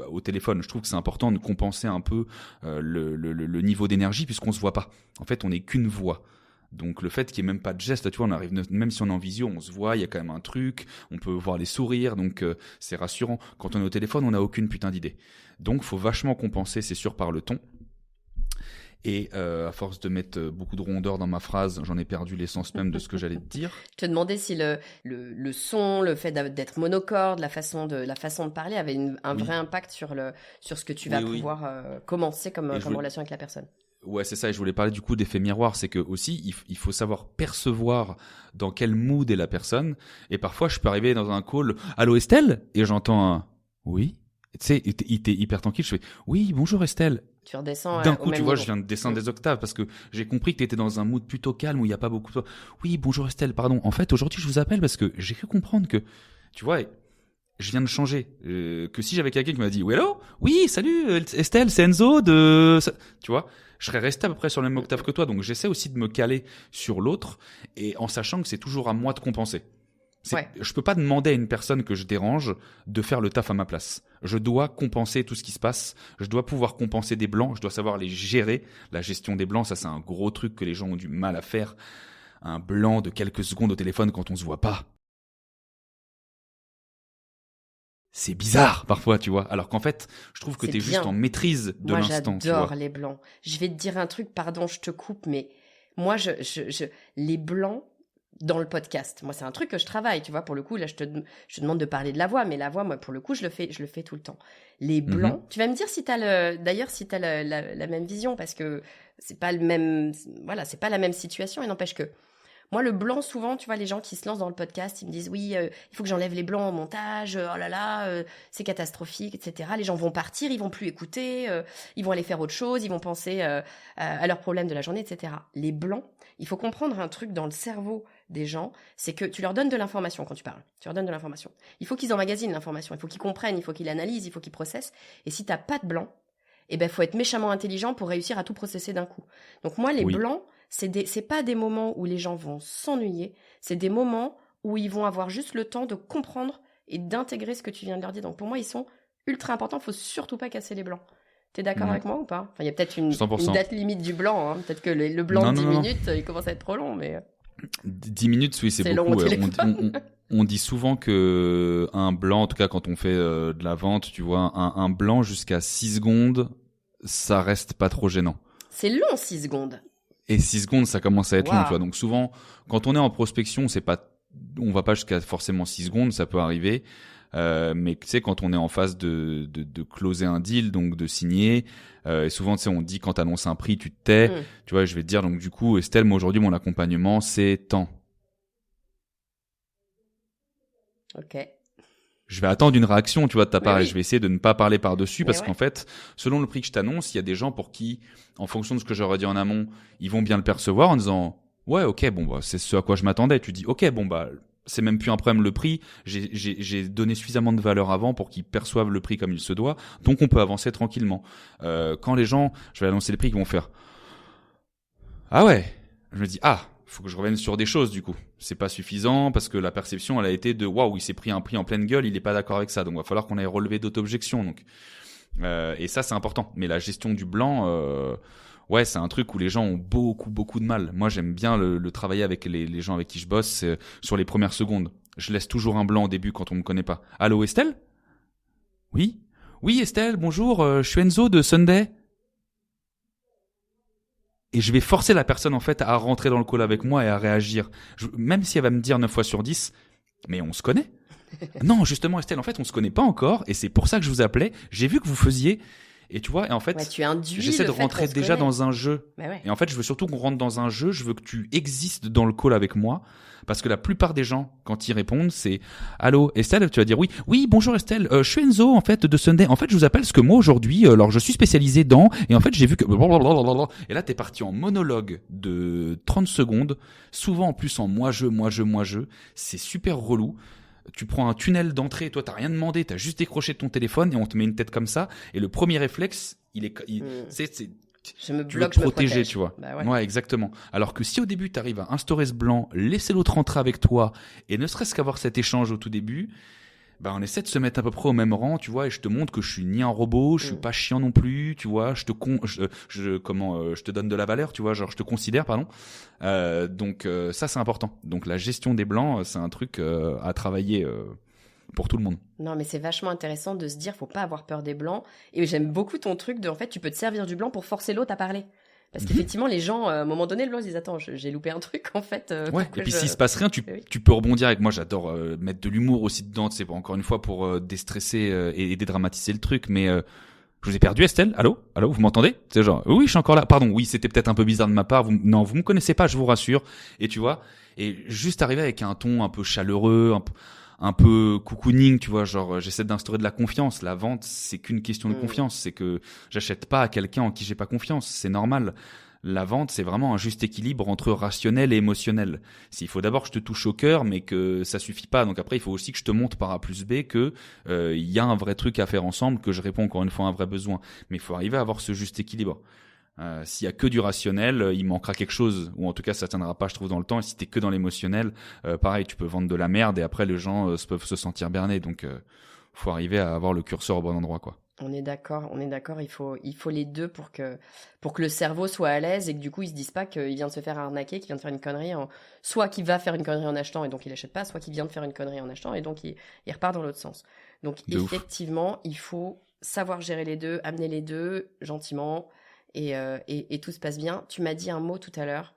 au téléphone. Je trouve que c'est important de compenser un peu le niveau d'énergie puisqu'on se voit pas. En fait, on n'est qu'une voix. Donc le fait qu'il n'y ait même pas de geste, tu vois, on arrive même si on est en visio, on se voit, il y a quand même un truc, on peut voir les sourires, donc c'est rassurant. Quand on est au téléphone, on n'a aucune putain d'idée. Donc faut vachement compenser, c'est sûr, par le ton. Et à force de mettre beaucoup de rondeur dans ma phrase, j'en ai perdu l'essence même de ce que j'allais te dire. Je te demandais si le son, le fait d'être monocorde, la façon de parler avait un vrai impact sur ce que tu vas pouvoir commencer comme relation avec la personne. Ouais, c'est ça. Et je voulais parler du coup d'effet miroir. C'est que aussi, il faut savoir percevoir dans quel mood est la personne. Et parfois, je peux arriver dans un call, allô Estelle, et j'entends un oui. Tu sais, il était hyper tranquille. Je fais oui, bonjour Estelle. Tu redescends. D'un coup, tu vois, je viens de descendre des octaves parce que j'ai compris que tu étais dans un mood plutôt calme où il n'y a pas beaucoup de... Oui, bonjour Estelle, pardon. En fait, aujourd'hui, je vous appelle parce que j'ai cru comprendre que, tu vois, je viens de changer. Que si j'avais quelqu'un qui m'a dit, oui, hello, oui, salut Estelle, c'est Enzo de... Tu vois, je serais resté à peu près sur le même octave que toi. Donc, j'essaie aussi de me caler sur l'autre et en sachant que c'est toujours à moi de compenser. Je peux pas demander à une personne que je dérange de faire le taf à ma place. Je dois compenser tout ce qui se passe. Je dois pouvoir compenser des blancs. Je dois savoir les gérer. La gestion des blancs, ça c'est un gros truc que les gens ont du mal à faire. Un blanc de quelques secondes au téléphone quand on se voit pas. C'est bizarre parfois, tu vois. Alors qu'en fait, je trouve que t'es juste en maîtrise de l'instant. Moi, j'adore les blancs. Je vais te dire un truc, pardon, je te coupe, mais moi, les blancs, dans le podcast. Moi, c'est un truc que je travaille, tu vois. Pour le coup, là, je te demande de parler de la voix, mais la voix, moi, pour le coup, je le fais tout le temps. Les blancs, tu vas me dire si t'as la même vision, parce que c'est pas le même, voilà, c'est pas la même situation, et n'empêche que moi, le blanc, souvent, tu vois, les gens qui se lancent dans le podcast, ils me disent, oui, il faut que j'enlève les blancs au montage, oh là là, c'est catastrophique, etc. Les gens vont partir, ils vont plus écouter, ils vont aller faire autre chose, ils vont penser à leurs problèmes de la journée, etc. Les blancs, il faut comprendre un truc dans le cerveau des gens, c'est que tu leur donnes de l'information quand tu parles. Tu leur donnes de l'information. Il faut qu'ils emmagasinent l'information, il faut qu'ils comprennent, il faut qu'ils l'analysent, il faut qu'ils processent. Et si t'as pas de blanc, eh ben, faut être méchamment intelligent pour réussir à tout processer d'un coup. Donc moi, les blancs, c'est pas des moments où les gens vont s'ennuyer, c'est des moments où ils vont avoir juste le temps de comprendre et d'intégrer ce que tu viens de leur dire. Donc pour moi, ils sont ultra importants, faut surtout pas casser les blancs. T'es d'accord avec moi ou pas? Enfin, il y a peut-être une 100%. date limite du blanc. Hein. Peut-être que le blanc Non, de 10 non, non. minutes, il commence à être trop long. Mais 10 minutes, oui, c'est c'est long beaucoup. au Ouais. téléphone. On dit souvent que un blanc, en tout cas quand on fait de la vente, tu vois, un blanc jusqu'à 6 secondes, ça reste pas trop gênant. C'est long, 6 secondes. Et 6 secondes, ça commence à être long, Waouh. tu vois. Donc souvent, quand on est en prospection, on va pas jusqu'à forcément 6 secondes, ça peut arriver. Mais tu sais, quand on est en phase de closer un deal, donc de signer, et souvent, tu sais, on dit quand t'annonces un prix, tu te tais. Tu vois, je vais te dire, donc du coup, Estelle, moi aujourd'hui, mon accompagnement, c'est tant. Ok. Je vais attendre une réaction, tu vois, de ta part, Oui. et je vais essayer de ne pas parler par-dessus, Mais parce ouais. qu'en fait, selon le prix que je t'annonce, il y a des gens pour qui, en fonction de ce que j'aurais dit en amont, ils vont bien le percevoir en disant, ouais, ok, bon, bah, c'est ce à quoi je m'attendais. Tu dis, ok, bon, bah, c'est même plus un problème le prix. J'ai donné suffisamment de valeur avant pour qu'ils perçoivent le prix comme il se doit. Donc, on peut avancer tranquillement. Quand les gens, je vais annoncer les prix, ils vont faire, ah ouais, je me dis, faut que je revienne sur des choses du coup. C'est pas suffisant parce que la perception elle a été de waouh, il s'est pris un prix en pleine gueule, il est pas d'accord avec ça. Donc il va falloir qu'on aille relever d'autres objections. Donc et ça c'est important. Mais la gestion du blanc, ouais, c'est un truc où les gens ont beaucoup de mal. Moi j'aime bien le travailler avec les gens avec qui je bosse sur les premières secondes. Je laisse toujours un blanc au début quand on me connaît pas. Allô Estelle? Oui? Oui Estelle, bonjour, je suis Enzo de Sunday. Et je vais forcer la personne en fait à rentrer dans le call avec moi et à réagir. Même si elle va me dire 9 fois sur 10, mais on se connaît. Non, justement Estelle, en fait on se connaît pas encore et c'est pour ça que je vous appelais. J'ai vu que vous faisiez et tu vois, et en fait Ouais, tu induis j'essaie de le fait rentrer qu'on se déjà connaît. dans un jeu. Bah ouais. Et en fait je veux surtout qu'on rentre dans un jeu, je veux que tu existes dans le call avec moi. Parce que la plupart des gens, quand ils répondent, c'est « Allô, Estelle ?» Tu vas dire « Oui, oui, bonjour Estelle, je suis Enzo, en fait, de Sunday. En fait, je vous appelle parce que moi, aujourd'hui, alors je suis spécialisé dans... Et en fait, j'ai vu que... » Et là, t'es parti en monologue de 30 secondes, souvent en plus en moi-je. C'est super relou. Tu prends un tunnel d'entrée, toi, t'as rien demandé, t'as juste décroché de ton téléphone et on te met une tête comme ça. Et le premier réflexe, c'est Je me tu veux bloque, te je me protéger, protège. tu vois. Bah ouais. Ouais, exactement. Alors que si au début, tu arrives à instaurer ce blanc, laisser l'autre rentrer avec toi, et ne serait-ce qu'avoir cet échange au tout début, bah on essaie de se mettre à peu près au même rang, tu vois, et je te montre que je suis ni un robot, je suis pas chiant non plus, tu vois, je te donne de la valeur, tu vois, genre je te considère, pardon. Donc ça c'est important. Donc la gestion des blancs, c'est un truc à travailler pour tout le monde. Non, mais c'est vachement intéressant de se dire, faut pas avoir peur des blancs. Et j'aime beaucoup ton truc de, en fait, tu peux te servir du blanc pour forcer l'autre à parler. Parce qu'effectivement, les gens, à un moment donné, le blanc, ils disent, attends, j'ai loupé un truc, en fait. Ouais, et puis s'il se passe rien, Oui. tu peux rebondir avec moi. J'adore mettre de l'humour aussi dedans, c'est encore une fois pour déstresser et dédramatiser le truc. Mais je vous ai perdu, Estelle. Allô, vous m'entendez? C'est genre, oui, je suis encore là. Pardon, oui, c'était peut-être un peu bizarre de ma part. Non, vous me connaissez pas, je vous rassure. Et tu vois, et juste arriver avec un ton un peu chaleureux, un peu cocooning, tu vois, genre j'essaie d'instaurer de la confiance. La vente, c'est qu'une question de confiance. C'est que j'achète pas à quelqu'un en qui j'ai pas confiance. C'est normal. La vente, c'est vraiment un juste équilibre entre rationnel et émotionnel. Il faut d'abord que je te touche au cœur, mais que ça suffit pas. Donc après, il faut aussi que je te montre par A plus B que il y a un vrai truc à faire ensemble, que je réponds encore une fois à un vrai besoin. Mais il faut arriver à avoir ce juste équilibre. S'il y a que du rationnel, il manquera quelque chose, ou en tout cas ça tiendra pas, je trouve, dans le temps. Et si t'es que dans l'émotionnel, pareil, tu peux vendre de la merde et après les gens peuvent se sentir bernés. Donc faut arriver à avoir le curseur au bon endroit, quoi. On est d'accord, il faut les deux pour que le cerveau soit à l'aise et que du coup il se dise pas qu'il vient de se faire arnaquer, qu'il vient de faire une connerie soit qu'il va faire une connerie en achetant et donc il achète pas, soit qu'il vient de faire une connerie en achetant et donc il repart dans l'autre sens. Donc effectivement, il faut savoir gérer les deux, amener les deux gentiment et tout se passe bien. Tu m'as dit un mot tout à l'heure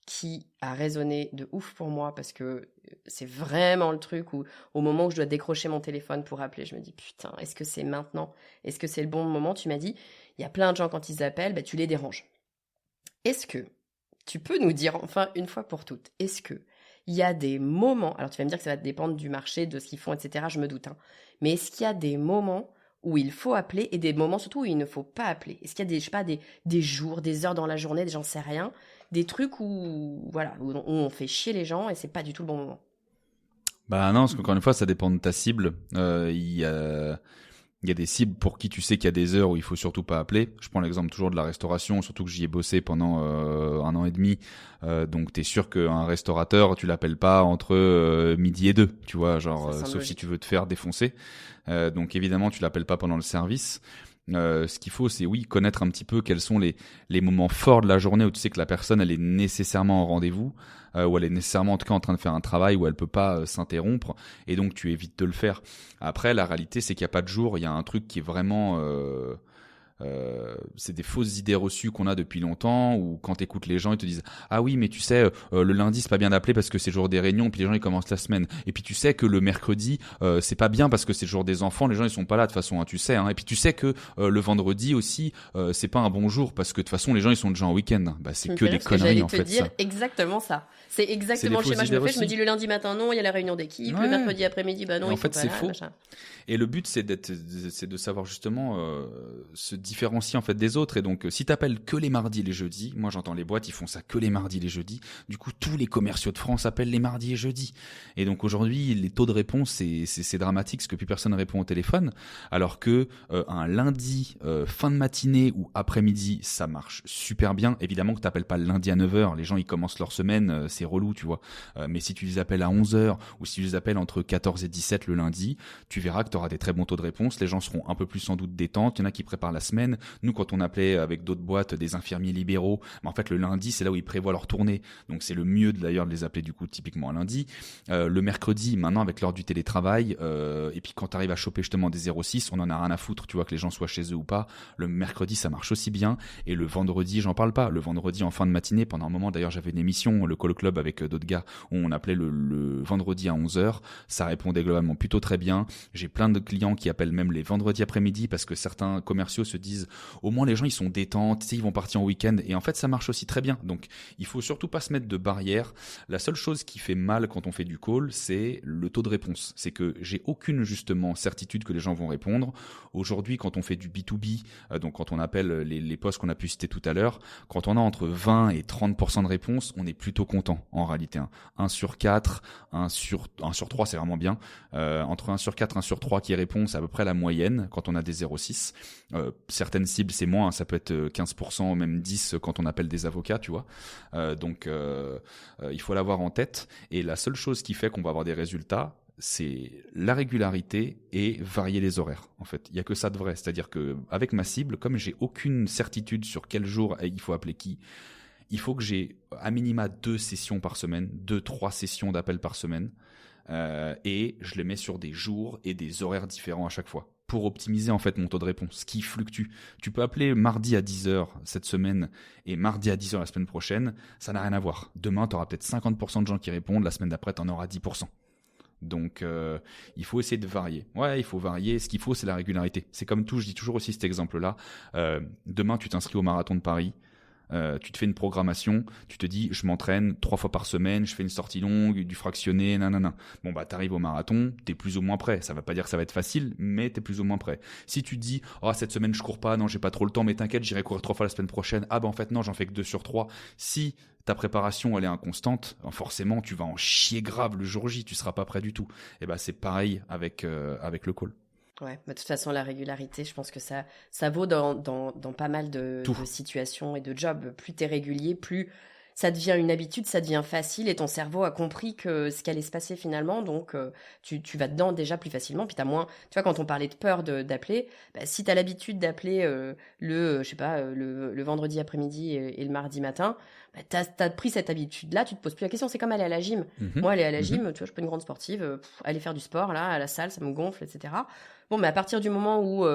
qui a résonné de ouf pour moi parce que c'est vraiment le truc où au moment où je dois décrocher mon téléphone pour appeler, je me dis putain, est-ce que c'est maintenant? Est-ce que c'est le bon moment? Tu m'as dit, il y a plein de gens quand ils appellent, bah, tu les déranges. Est-ce que tu peux nous dire enfin une fois pour toutes, est-ce que il y a des moments, alors tu vas me dire que ça va dépendre du marché, de ce qu'ils font, etc., je me doute, hein, mais est-ce qu'il y a des moments où il faut appeler et des moments surtout où il ne faut pas appeler? Est-ce qu'il y a des, je sais pas, des jours, des heures dans la journée, j'en sais rien, des trucs où, voilà, où on fait chier les gens et c'est pas du tout le bon moment? Bah non, parce qu'encore une fois, ça dépend de ta cible. Il y a des cibles pour qui tu sais qu'il y a des heures où il faut surtout pas appeler. Je prends l'exemple toujours de la restauration, surtout que j'y ai bossé pendant 1 an et demi. Donc t'es sûr qu'un restaurateur, tu l'appelles pas entre midi et 2, tu vois, genre sauf logique. si tu veux te faire défoncer. Donc évidemment, tu l'appelles pas pendant le service. Ce qu'il faut, c'est connaître un petit peu quels sont les moments forts de la journée où tu sais que la personne elle est nécessairement en rendez-vous, où elle est nécessairement en tout cas en train de faire un travail où elle peut pas s'interrompre, et donc tu évites de le faire. Après, la réalité c'est qu'il n'y a pas de jour, il y a un truc qui est vraiment c'est des fausses idées reçues qu'on a depuis longtemps, où quand t'écoutes les gens ils te disent ah oui mais tu sais le lundi c'est pas bien d'appeler parce que c'est le jour des réunions, puis les gens ils commencent la semaine, et puis tu sais que le mercredi c'est pas bien parce que c'est le jour des enfants, les gens ils sont pas là de toute façon, hein, tu sais, hein. Et puis tu sais que le vendredi aussi c'est pas un bon jour parce que de toute façon les gens ils sont déjà en week-end. Bah c'est que des conneries en fait. J'allais te dire ça exactement ça. C'est exactement le schéma que je me fais. Je me dis le lundi matin non, il y a la réunion d'équipe, le mercredi après-midi bah non, en il fait faut c'est pas là, faux. machin. Et le but c'est de savoir justement se différencier en fait des autres. Et donc si t'appelles que les mardis et les jeudis, moi j'entends les boîtes ils font ça que les mardis et les jeudis, du coup tous les commerciaux de France appellent les mardis et jeudis, et donc aujourd'hui les taux de réponse c'est dramatique parce que plus personne répond au téléphone, alors que un lundi fin de matinée ou après-midi ça marche super bien. Évidemment que t'appelles pas le lundi à 9h, les gens ils commencent leur semaine, c'est relou tu vois, mais si tu les appelles à 11h ou si tu les appelles entre 14 et 17 le lundi, tu verras que tu auras des très bons taux de réponse, les gens seront un peu plus sans doute détente, il y en a qui préparent la semaine. Nous quand on appelait avec d'autres boîtes des infirmiers libéraux, mais en fait le lundi c'est là où ils prévoient leur tournée, donc c'est le mieux d'ailleurs de les appeler du coup typiquement un lundi. Le mercredi maintenant avec l'heure du télétravail, et puis quand tu arrives à choper justement des 06, on en a rien à foutre, tu vois, que les gens soient chez eux ou pas, le mercredi ça marche aussi bien, et le vendredi j'en parle pas, le vendredi en fin de matinée, pendant un moment d'ailleurs j'avais une émission, le Call Club avec d'autres gars, où on appelait le vendredi à 11h, ça répondait globalement plutôt très bien. J'ai plein de clients qui appellent même les vendredis après-midi parce que certains commerciaux se disent au moins les gens ils sont détentes, ils vont partir en week-end, et en fait ça marche aussi très bien. Donc il faut surtout pas se mettre de barrières. La seule chose qui fait mal quand on fait du call, c'est le taux de réponse. C'est que j'ai aucune justement certitude que les gens vont répondre. Aujourd'hui quand on fait du B2B, donc quand on appelle les postes qu'on a pu citer tout à l'heure, quand on a entre 20 et 30% de réponse, on est plutôt content en réalité. 1 sur 4, 1 sur 3 c'est vraiment bien. Entre 1 sur 4, 1 sur 3 qui répond, c'est à peu près la moyenne quand on a des 0,6. Certaines cibles c'est moins, ça peut être 15%, même 10% quand on appelle des avocats, tu vois. Donc il faut l'avoir en tête. Et la seule chose qui fait qu'on va avoir des résultats, c'est la régularité et varier les horaires. En fait, il y a que ça de vrai. C'est-à-dire que avec ma cible, comme j'ai aucune certitude sur quel jour il faut appeler qui, il faut que j'ai à minima 2 sessions par semaine, 2-3 sessions d'appel par semaine, et je les mets sur des jours et des horaires différents à chaque fois, pour optimiser en fait mon taux de réponse, qui fluctue. Tu peux appeler mardi à 10h cette semaine et mardi à 10h la semaine prochaine, ça n'a rien à voir. Demain, tu auras peut-être 50% de gens qui répondent, la semaine d'après, tu en auras 10%. Donc il faut essayer de varier. Ouais, il faut varier. Ce qu'il faut, c'est la régularité. C'est comme tout, je dis toujours aussi cet exemple-là. Demain, tu t'inscris au marathon de Paris. Tu te fais une programmation, tu te dis je m'entraîne 3 fois par semaine, je fais une sortie longue, du fractionné, nanana. Bon bah t'arrives au marathon, t'es plus ou moins prêt. Ça va pas dire que ça va être facile, mais t'es plus ou moins prêt. Si tu te dis oh cette semaine je cours pas, non j'ai pas trop le temps, mais t'inquiète j'irai courir 3 fois la semaine prochaine. Ah bah en fait non j'en fais que 2 sur 3. Si ta préparation elle est inconstante, forcément tu vas en chier grave le jour J, tu seras pas prêt du tout. Et bah c'est pareil avec le call. Ouais, mais de toute façon, la régularité, je pense que ça vaut dans pas mal de situations et de jobs. Plus t'es régulier, plus ça devient une habitude, ça devient facile et ton cerveau a compris que ce qu'allait se passer finalement. Donc, tu vas dedans déjà plus facilement. Puis t'as moins, tu vois, quand on parlait de peur d'appeler, bah, si t'as l'habitude d'appeler je sais pas, le vendredi après-midi et le mardi matin, bah, t'as pris cette habitude-là, tu te poses plus la question. C'est comme aller à la gym. Moi, aller à la gym, tu vois, je suis pas une grande sportive, aller faire du sport, là, à la salle, ça me gonfle, etc. Bon, mais à partir du moment où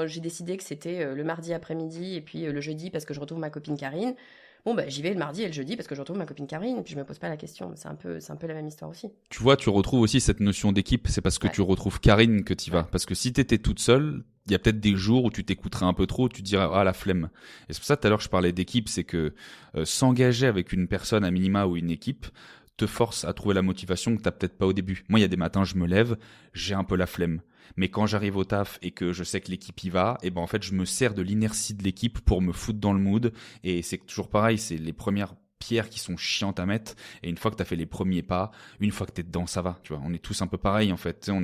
j'ai décidé que c'était le mardi après-midi et puis le jeudi parce que je retrouve ma copine Karine, bon, bah, j'y vais le mardi et le jeudi parce que je retrouve ma copine Karine et puis je me pose pas la question. C'est un peu la même histoire aussi. Tu vois, tu retrouves aussi cette notion d'équipe, c'est parce que tu retrouves Karine que tu y vas. Parce que si t'étais toute seule, il y a peut-être des jours où tu t'écouterais un peu trop, tu te dirais ah la flemme. Et c'est pour ça tout à l'heure je parlais d'équipe, c'est que s'engager avec une personne à minima ou une équipe te force à trouver la motivation que t'as peut-être pas au début. Moi, il y a des matins, je me lève, j'ai un peu la flemme. Mais quand j'arrive au taf et que je sais que l'équipe y va, et ben en fait, je me sers de l'inertie de l'équipe pour me foutre dans le mood. Et c'est toujours pareil, c'est les premières pierres qui sont chiantes à mettre. Et une fois que t'as fait les premiers pas, une fois que t'es dedans, ça va. Tu vois, on est tous un peu pareil en fait. Tu sais,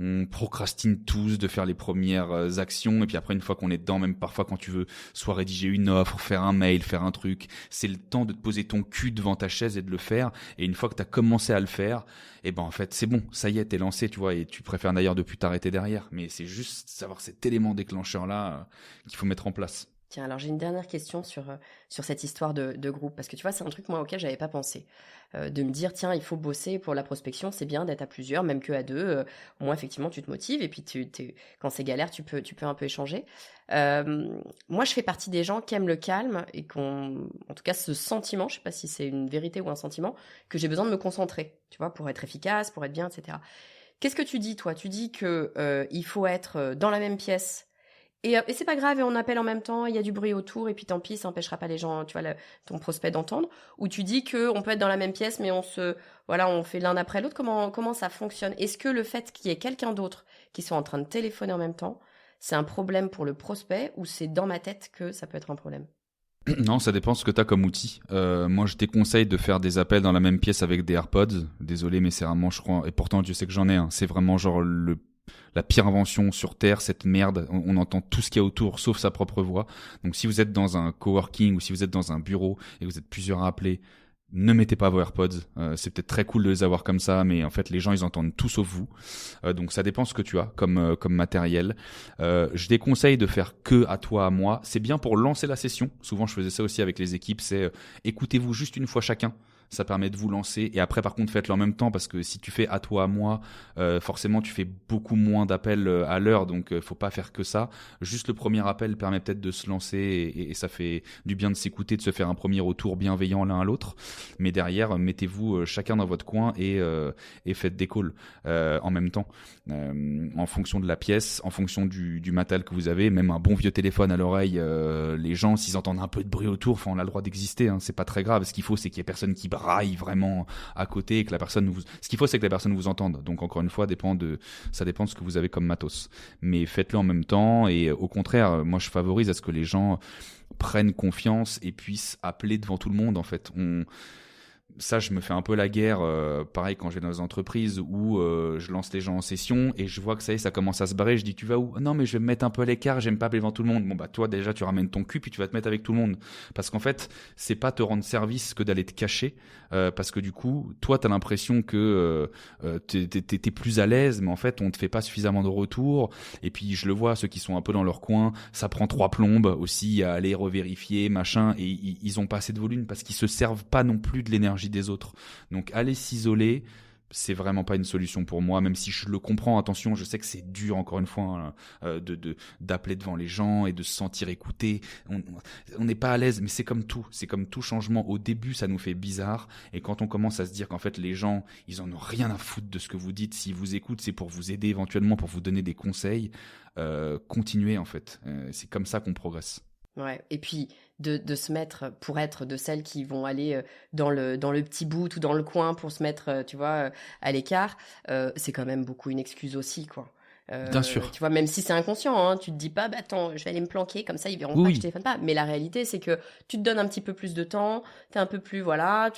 On procrastine tous de faire les premières actions, et puis après, une fois qu'on est dedans, même parfois quand tu veux soit rédiger une offre, faire un mail, faire un truc, c'est le temps de te poser ton cul devant ta chaise et de le faire. Et une fois que tu as commencé à le faire, et ben en fait c'est bon, ça y est, t'es lancé, tu vois, et tu préfères d'ailleurs de plus t'arrêter derrière. Mais c'est juste savoir cet élément déclencheur là qu'il faut mettre en place. Tiens, alors j'ai une dernière question sur cette histoire de groupe, parce que tu vois, c'est un truc moi auquel j'avais pas pensé. De me dire, tiens, il faut bosser pour la prospection, c'est bien d'être à plusieurs, même que à deux. Au moins, effectivement, tu te motives, et puis quand c'est galère, tu peux un peu échanger. Moi, je fais partie des gens qui aiment le calme, et en tout cas, ce sentiment, je sais pas si c'est une vérité ou un sentiment, que j'ai besoin de me concentrer, tu vois, pour être efficace, pour être bien, etc. Qu'est-ce que tu dis, toi? Tu dis que il faut être dans la même pièce et c'est pas grave, et on appelle en même temps, il y a du bruit autour, et puis tant pis, ça empêchera pas les gens, tu vois, ton prospect d'entendre. Ou tu dis que on peut être dans la même pièce, mais voilà, on fait l'un après l'autre. Comment ça fonctionne? Est-ce que le fait qu'il y ait quelqu'un d'autre qui soit en train de téléphoner en même temps, c'est un problème pour le prospect, ou c'est dans ma tête que ça peut être un problème? Non, ça dépend ce que tu as comme outil. Moi, je déconseille de faire des appels dans la même pièce avec des AirPods. Désolé, mais c'est vraiment, je crois, et pourtant Dieu sait que j'en ai un. C'est vraiment genre la pire invention sur Terre, cette merde. On entend tout ce qu'il y a autour, sauf sa propre voix. Donc, si vous êtes dans un coworking ou si vous êtes dans un bureau et que vous êtes plusieurs à appeler, ne mettez pas vos AirPods. C'est peut-être très cool de les avoir comme ça, mais en fait, les gens, ils entendent tout sauf vous. Donc, ça dépend ce que tu as comme matériel. Je déconseille de faire que à toi, à moi. C'est bien pour lancer la session. Souvent, je faisais ça aussi avec les équipes. C'est écoutez-vous juste une fois chacun. Ça permet de vous lancer. Et après, par contre, faites-le en même temps, parce que si tu fais à toi, à moi, forcément, tu fais beaucoup moins d'appels à l'heure. Donc, faut pas faire que ça. Juste le premier appel permet peut-être de se lancer, et ça fait du bien de s'écouter, de se faire un premier retour bienveillant l'un à l'autre. Mais derrière, mettez-vous chacun dans votre coin et faites des calls en même temps, en fonction de la pièce, en fonction du matériel que vous avez. Même un bon vieux téléphone à l'oreille, les gens, s'ils entendent un peu de bruit autour, enfin, on a le droit d'exister, hein, c'est pas très grave. Ce qu'il faut, c'est qu'il y ait personne qui braille vraiment à côté, et que la personne ce qu'il faut, c'est que la personne vous entende. Donc encore une fois, ça dépend de ce que vous avez comme matos. Mais faites-le en même temps, et au contraire, moi je favorise à ce que les gens prennent confiance et puissent appeler devant tout le monde. En fait, ça, je me fais un peu la guerre, pareil quand je vais dans les entreprises où je lance les gens en session et je vois que ça y est, ça commence à se barrer. Je dis, tu vas où? Non, mais je vais me mettre un peu à l'écart, j'aime pas appeler devant tout le monde. Bon, bah, toi, déjà, tu ramènes ton cul, puis tu vas te mettre avec tout le monde. Parce qu'en fait, c'est pas te rendre service que d'aller te cacher, parce que du coup, toi, t'as l'impression que t'es plus à l'aise, mais en fait, on te fait pas suffisamment de retour. Et puis, je le vois, ceux qui sont un peu dans leur coin, ça prend 3 plombes aussi à aller revérifier, machin, et ils ont pas assez de volume parce qu'ils se servent pas non plus de l'énergie des autres. Donc aller s'isoler, c'est vraiment pas une solution pour moi, même si je le comprends. Attention, je sais que c'est dur, encore une fois, hein, d'appeler devant les gens et de se sentir écouté. On n'est pas à l'aise, mais c'est comme tout changement. Au début, ça nous fait bizarre, et quand on commence à se dire qu'en fait les gens, ils en ont rien à foutre de ce que vous dites, s'ils vous écoutent, c'est pour vous aider éventuellement, pour vous donner des conseils. Continuez en fait. C'est comme ça qu'on progresse. Ouais, et puis de se mettre, pour être de celles qui vont aller dans le petit bout ou dans le coin pour se mettre, tu vois, à l'écart, c'est quand même beaucoup une excuse aussi, quoi. Bien sûr. Tu vois, même si c'est inconscient, hein, tu te dis pas, bah attends, je vais aller me planquer, comme ça ils verront pas que je Oui, téléphone pas. Mais la réalité, c'est que tu te donnes un petit peu plus de temps, t'es un peu plus, voilà,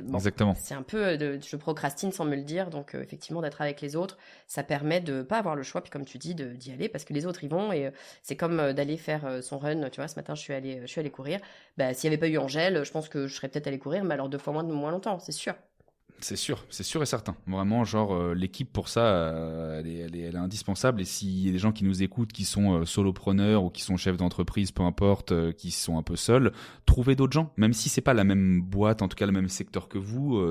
bon, exactement. c'est un peu, je procrastine sans me le dire, donc effectivement d'être avec les autres, ça permet de pas avoir le choix, puis comme tu dis, d'y aller, parce que les autres y vont, et c'est comme d'aller faire son run, tu vois, ce matin je suis allée courir, bah s'il y avait pas eu Angèle, je pense que je serais peut-être allée courir, mais alors 2 fois moins longtemps, c'est sûr. C'est sûr et certain. Vraiment, genre, l'équipe pour ça, elle est indispensable. Et s'il y a des gens qui nous écoutent, qui sont solopreneurs ou qui sont chefs d'entreprise, peu importe, qui sont un peu seuls, trouvez d'autres gens. Même si c'est pas la même boîte, en tout cas le même secteur que vous.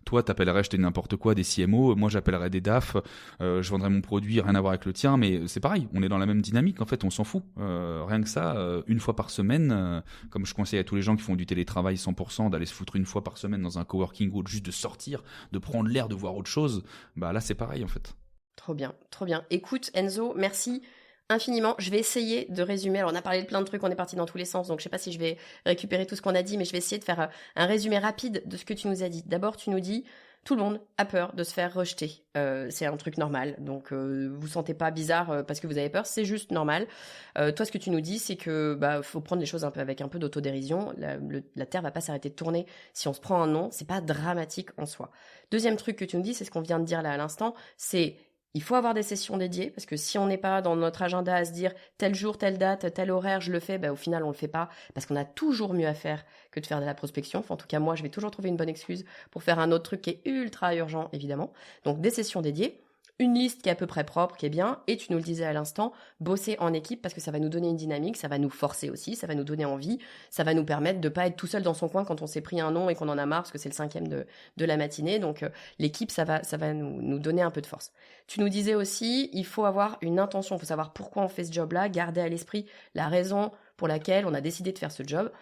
Toi, t'appellerais, je t'ai n'importe quoi, des CMO. Moi, j'appellerais des DAF. Je vendrais mon produit, rien à voir avec le tien, mais c'est pareil. On est dans la même dynamique. En fait, on s'en fout. Rien que ça, une fois par semaine, comme je conseille à tous les gens qui font du télétravail 100%, d'aller se foutre une fois par semaine dans un coworking ou juste de sortir, de prendre l'air, de voir autre chose, bah là c'est pareil en fait. Trop bien, trop bien. Écoute, Enzo, merci infiniment. Je vais essayer de résumer. Alors, on a parlé de plein de trucs, on est parti dans tous les sens, donc je sais pas si je vais récupérer tout ce qu'on a dit, mais je vais essayer de faire un résumé rapide de ce que tu nous as dit. D'abord, tu nous dis, tout le monde a peur de se faire rejeter. C'est un truc normal, donc vous sentez pas bizarre parce que vous avez peur, c'est juste normal. Toi, ce que tu nous dis, c'est que bah faut prendre les choses un peu avec un peu d'autodérision. La Terre va pas s'arrêter de tourner si on se prend un non, c'est pas dramatique en soi. Deuxième truc que tu nous dis, c'est ce qu'on vient de dire là à l'instant, c'est Il faut avoir des sessions dédiées parce que si on n'est pas dans notre agenda à se dire tel jour, telle date, tel horaire, je le fais, au final, on le fait pas parce qu'on a toujours mieux à faire que de faire de la prospection. Enfin, en tout cas, moi, je vais toujours trouver une bonne excuse pour faire un autre truc qui est ultra urgent, évidemment. Donc, des sessions dédiées. Une liste qui est à peu près propre, qui est bien, et tu nous le disais à l'instant, bosser en équipe parce que ça va nous donner une dynamique, ça va nous forcer aussi, ça va nous donner envie, ça va nous permettre de pas être tout seul dans son coin quand on s'est pris un nom et qu'on en a marre parce que c'est le 5e de la matinée. Donc l'équipe, ça va nous donner un peu de force. Tu nous disais aussi, il faut avoir une intention, il faut savoir pourquoi on fait ce job-là, garder à l'esprit la raison pour laquelle on a décidé de faire ce job.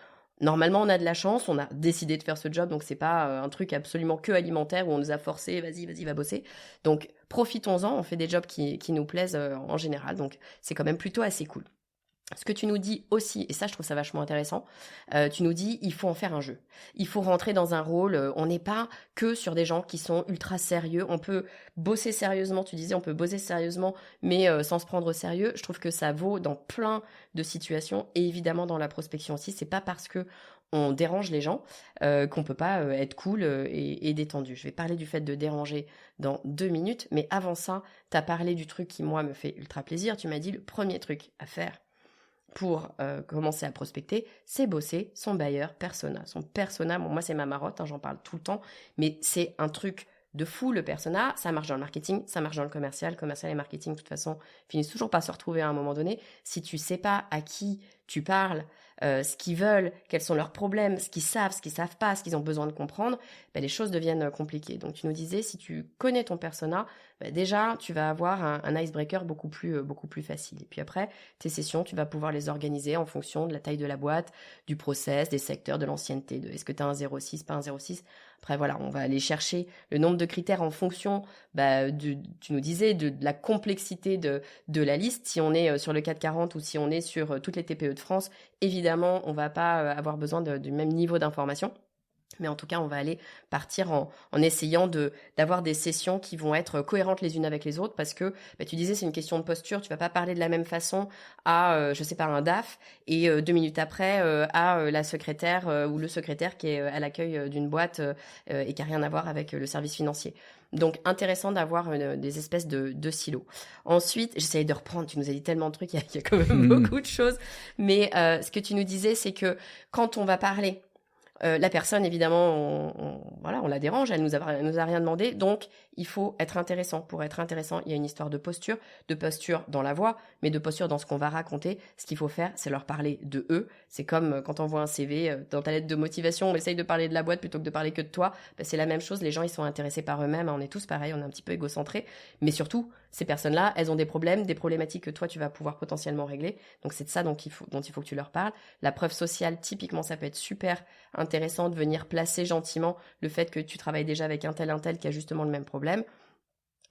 Normalement, on a de la chance, on a décidé de faire ce job, donc c'est pas un truc absolument que alimentaire où on nous a forcé, vas-y, va bosser. Donc, profitons-en, on fait des jobs qui nous plaisent en général, donc c'est quand même plutôt assez cool. Ce que tu nous dis aussi, et ça je trouve ça vachement intéressant, tu nous dis il faut en faire un jeu. Il faut rentrer dans un rôle, on n'est pas que sur des gens qui sont ultra sérieux, on peut bosser sérieusement, tu disais on peut bosser sérieusement mais sans se prendre au sérieux. Je trouve que ça vaut dans plein de situations et évidemment dans la prospection aussi, c'est pas parce que on dérange les gens qu'on peut pas être cool et détendu. Je vais parler du fait de déranger dans 2 minutes, mais avant ça, t'as parlé du truc qui moi me fait ultra plaisir, tu m'as dit le premier truc à faire pour commencer à prospecter, c'est bosser son buyer persona. Son persona, moi c'est ma marotte, j'en parle tout le temps, mais c'est un truc de fou le persona, ça marche dans le marketing, ça marche dans le commercial et marketing de toute façon finissent toujours par se retrouver à un moment donné. Si tu sais pas à qui tu parles, ce qu'ils veulent, quels sont leurs problèmes, ce qu'ils savent pas, ce qu'ils ont besoin de comprendre, les choses deviennent compliquées. Donc tu nous disais, si tu connais ton persona, déjà tu vas avoir un icebreaker beaucoup plus facile. Et puis après, tes sessions, tu vas pouvoir les organiser en fonction de la taille de la boîte, du process, des secteurs, de l'ancienneté, de est-ce que tu as un 0,6, pas un 0,6. Après voilà, on va aller chercher le nombre de critères en fonction, tu nous disais, de la complexité de la liste. Si on est sur le 440 ou si on est sur toutes les TPE de France, évidemment, on va pas avoir besoin du même niveau d'information. Mais en tout cas, on va aller partir en essayant d'avoir des sessions qui vont être cohérentes les unes avec les autres parce que tu disais c'est une question de posture, tu vas pas parler de la même façon à je sais pas un DAF et 2 minutes après à la secrétaire ou le secrétaire qui est à l'accueil d'une boîte et qui a rien à voir avec le service financier. Donc intéressant d'avoir des espèces de silos. Ensuite, j'essayais de reprendre, tu nous as dit tellement de trucs, il y a quand même beaucoup de choses, mais ce que tu nous disais c'est que quand on va parler la personne, évidemment, on la dérange, elle nous a rien demandé, donc il faut être intéressant. Pour être intéressant, il y a une histoire de posture dans la voix, mais de posture dans ce qu'on va raconter. Ce qu'il faut faire, c'est leur parler de eux. C'est comme quand on voit un CV, dans ta lettre de motivation, on essaye de parler de la boîte plutôt que de parler que de toi. C'est la même chose, les gens, ils sont intéressés par eux-mêmes, on est tous pareils, on est un petit peu égocentrés, mais surtout, ces personnes-là, elles ont des problématiques que toi, tu vas pouvoir potentiellement régler. Donc c'est de ça dont il faut que tu leur parles. La preuve sociale, typiquement, ça peut être super intéressant de venir placer gentiment le fait que tu travailles déjà avec un tel qui a justement le même problème.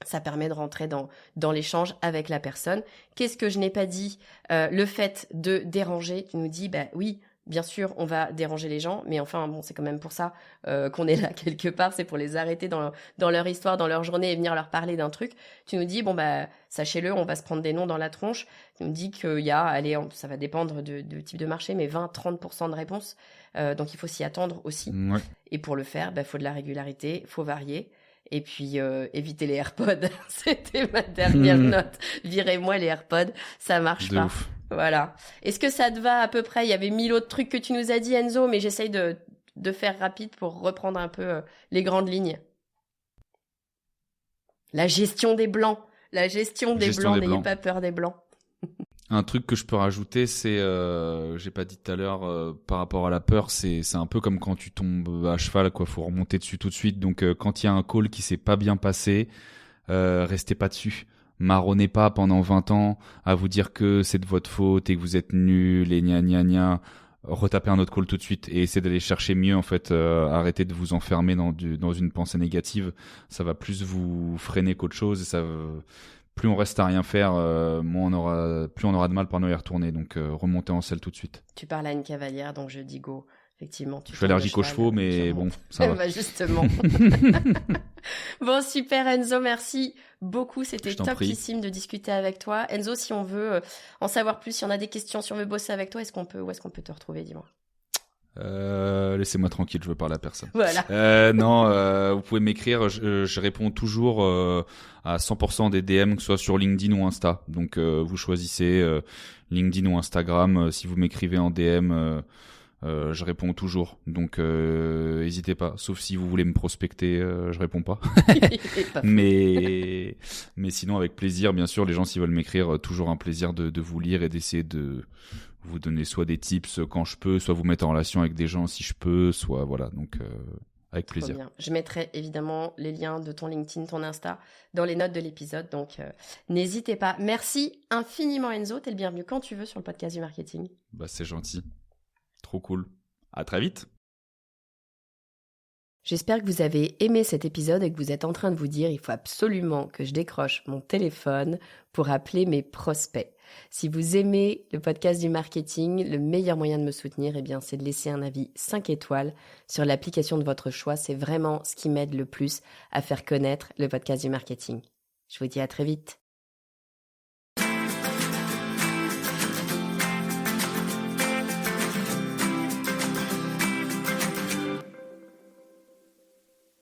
Ça permet de rentrer dans l'échange avec la personne. Qu'est-ce que je n'ai pas dit? Le fait de déranger, tu nous dis, oui, bien sûr, on va déranger les gens, mais enfin, bon, c'est quand même pour ça qu'on est là quelque part, c'est pour les arrêter dans leur histoire, dans leur journée et venir leur parler d'un truc. Tu nous dis, sachez-le, on va se prendre des noms dans la tronche. Tu nous dis qu'il y a, ça va dépendre du type de marché, mais 20-30% de réponses. Donc il faut s'y attendre aussi. Ouais. Et pour le faire, faut de la régularité, faut varier. Et puis éviter les AirPods. C'était ma dernière note. Virez-moi les AirPods, ça marche pas. Ouf. Voilà. Est-ce que ça te va à peu près? Il y avait 1000 autres trucs que tu nous as dit, Enzo, mais j'essaye de faire rapide pour reprendre un peu les grandes lignes. La gestion des blancs. N'ayez pas peur des blancs. Un truc que je peux rajouter, c'est, j'ai pas dit tout à l'heure, par rapport à la peur, c'est un peu comme quand tu tombes à cheval, quoi. Faut remonter dessus tout de suite. Donc, quand il y a un call qui s'est pas bien passé, restez pas dessus. Marronnez pas pendant 20 ans à vous dire que c'est de votre faute et que vous êtes nuls et gna gna gna. Retapez un autre call tout de suite et essayez d'aller chercher mieux, en fait. Arrêtez de vous enfermer dans une pensée négative. Ça va plus vous freiner qu'autre chose et plus on reste à rien faire, plus on aura de mal pour nous y retourner. Donc, remontez en selle tout de suite. Tu parles à une cavalière, donc je dis go. Effectivement. Je suis allergique aux chevaux, mais bon, ça va. Justement. Bon, super Enzo, merci beaucoup. C'était topissime de discuter avec toi. Enzo, si on veut en savoir plus, si on a des questions, si on veut bosser avec toi, où est-ce qu'on peut te retrouver, dis-moi. Laissez-moi tranquille, je veux parler à personne. Voilà. Non, vous pouvez m'écrire, je réponds toujours à 100% des DM, que ce soit sur LinkedIn ou Insta. Donc vous choisissez LinkedIn ou Instagram. Si vous m'écrivez en DM, je réponds toujours. Donc n'hésitez pas. Sauf si vous voulez me prospecter, je réponds pas. Pas faux. mais sinon avec plaisir, bien sûr. Les gens s'ils veulent m'écrire, toujours un plaisir de vous lire et d'essayer de vous donner soit des tips quand je peux, soit vous mettre en relation avec des gens si je peux, soit voilà. Donc avec Trop plaisir. bien. Je mettrai évidemment les liens de ton LinkedIn, ton Insta dans les notes de l'épisode. Donc, n'hésitez pas. Merci infiniment, Enzo. T'es le bienvenu quand tu veux sur le podcast du marketing. Bah c'est gentil, trop cool. À très vite. J'espère que vous avez aimé cet épisode et que vous êtes en train de vous dire il faut absolument que je décroche mon téléphone pour appeler mes prospects. Si vous aimez le podcast du marketing, le meilleur moyen de me soutenir, c'est de laisser un avis 5 étoiles sur l'application de votre choix. C'est vraiment ce qui m'aide le plus à faire connaître le podcast du marketing. Je vous dis à très vite.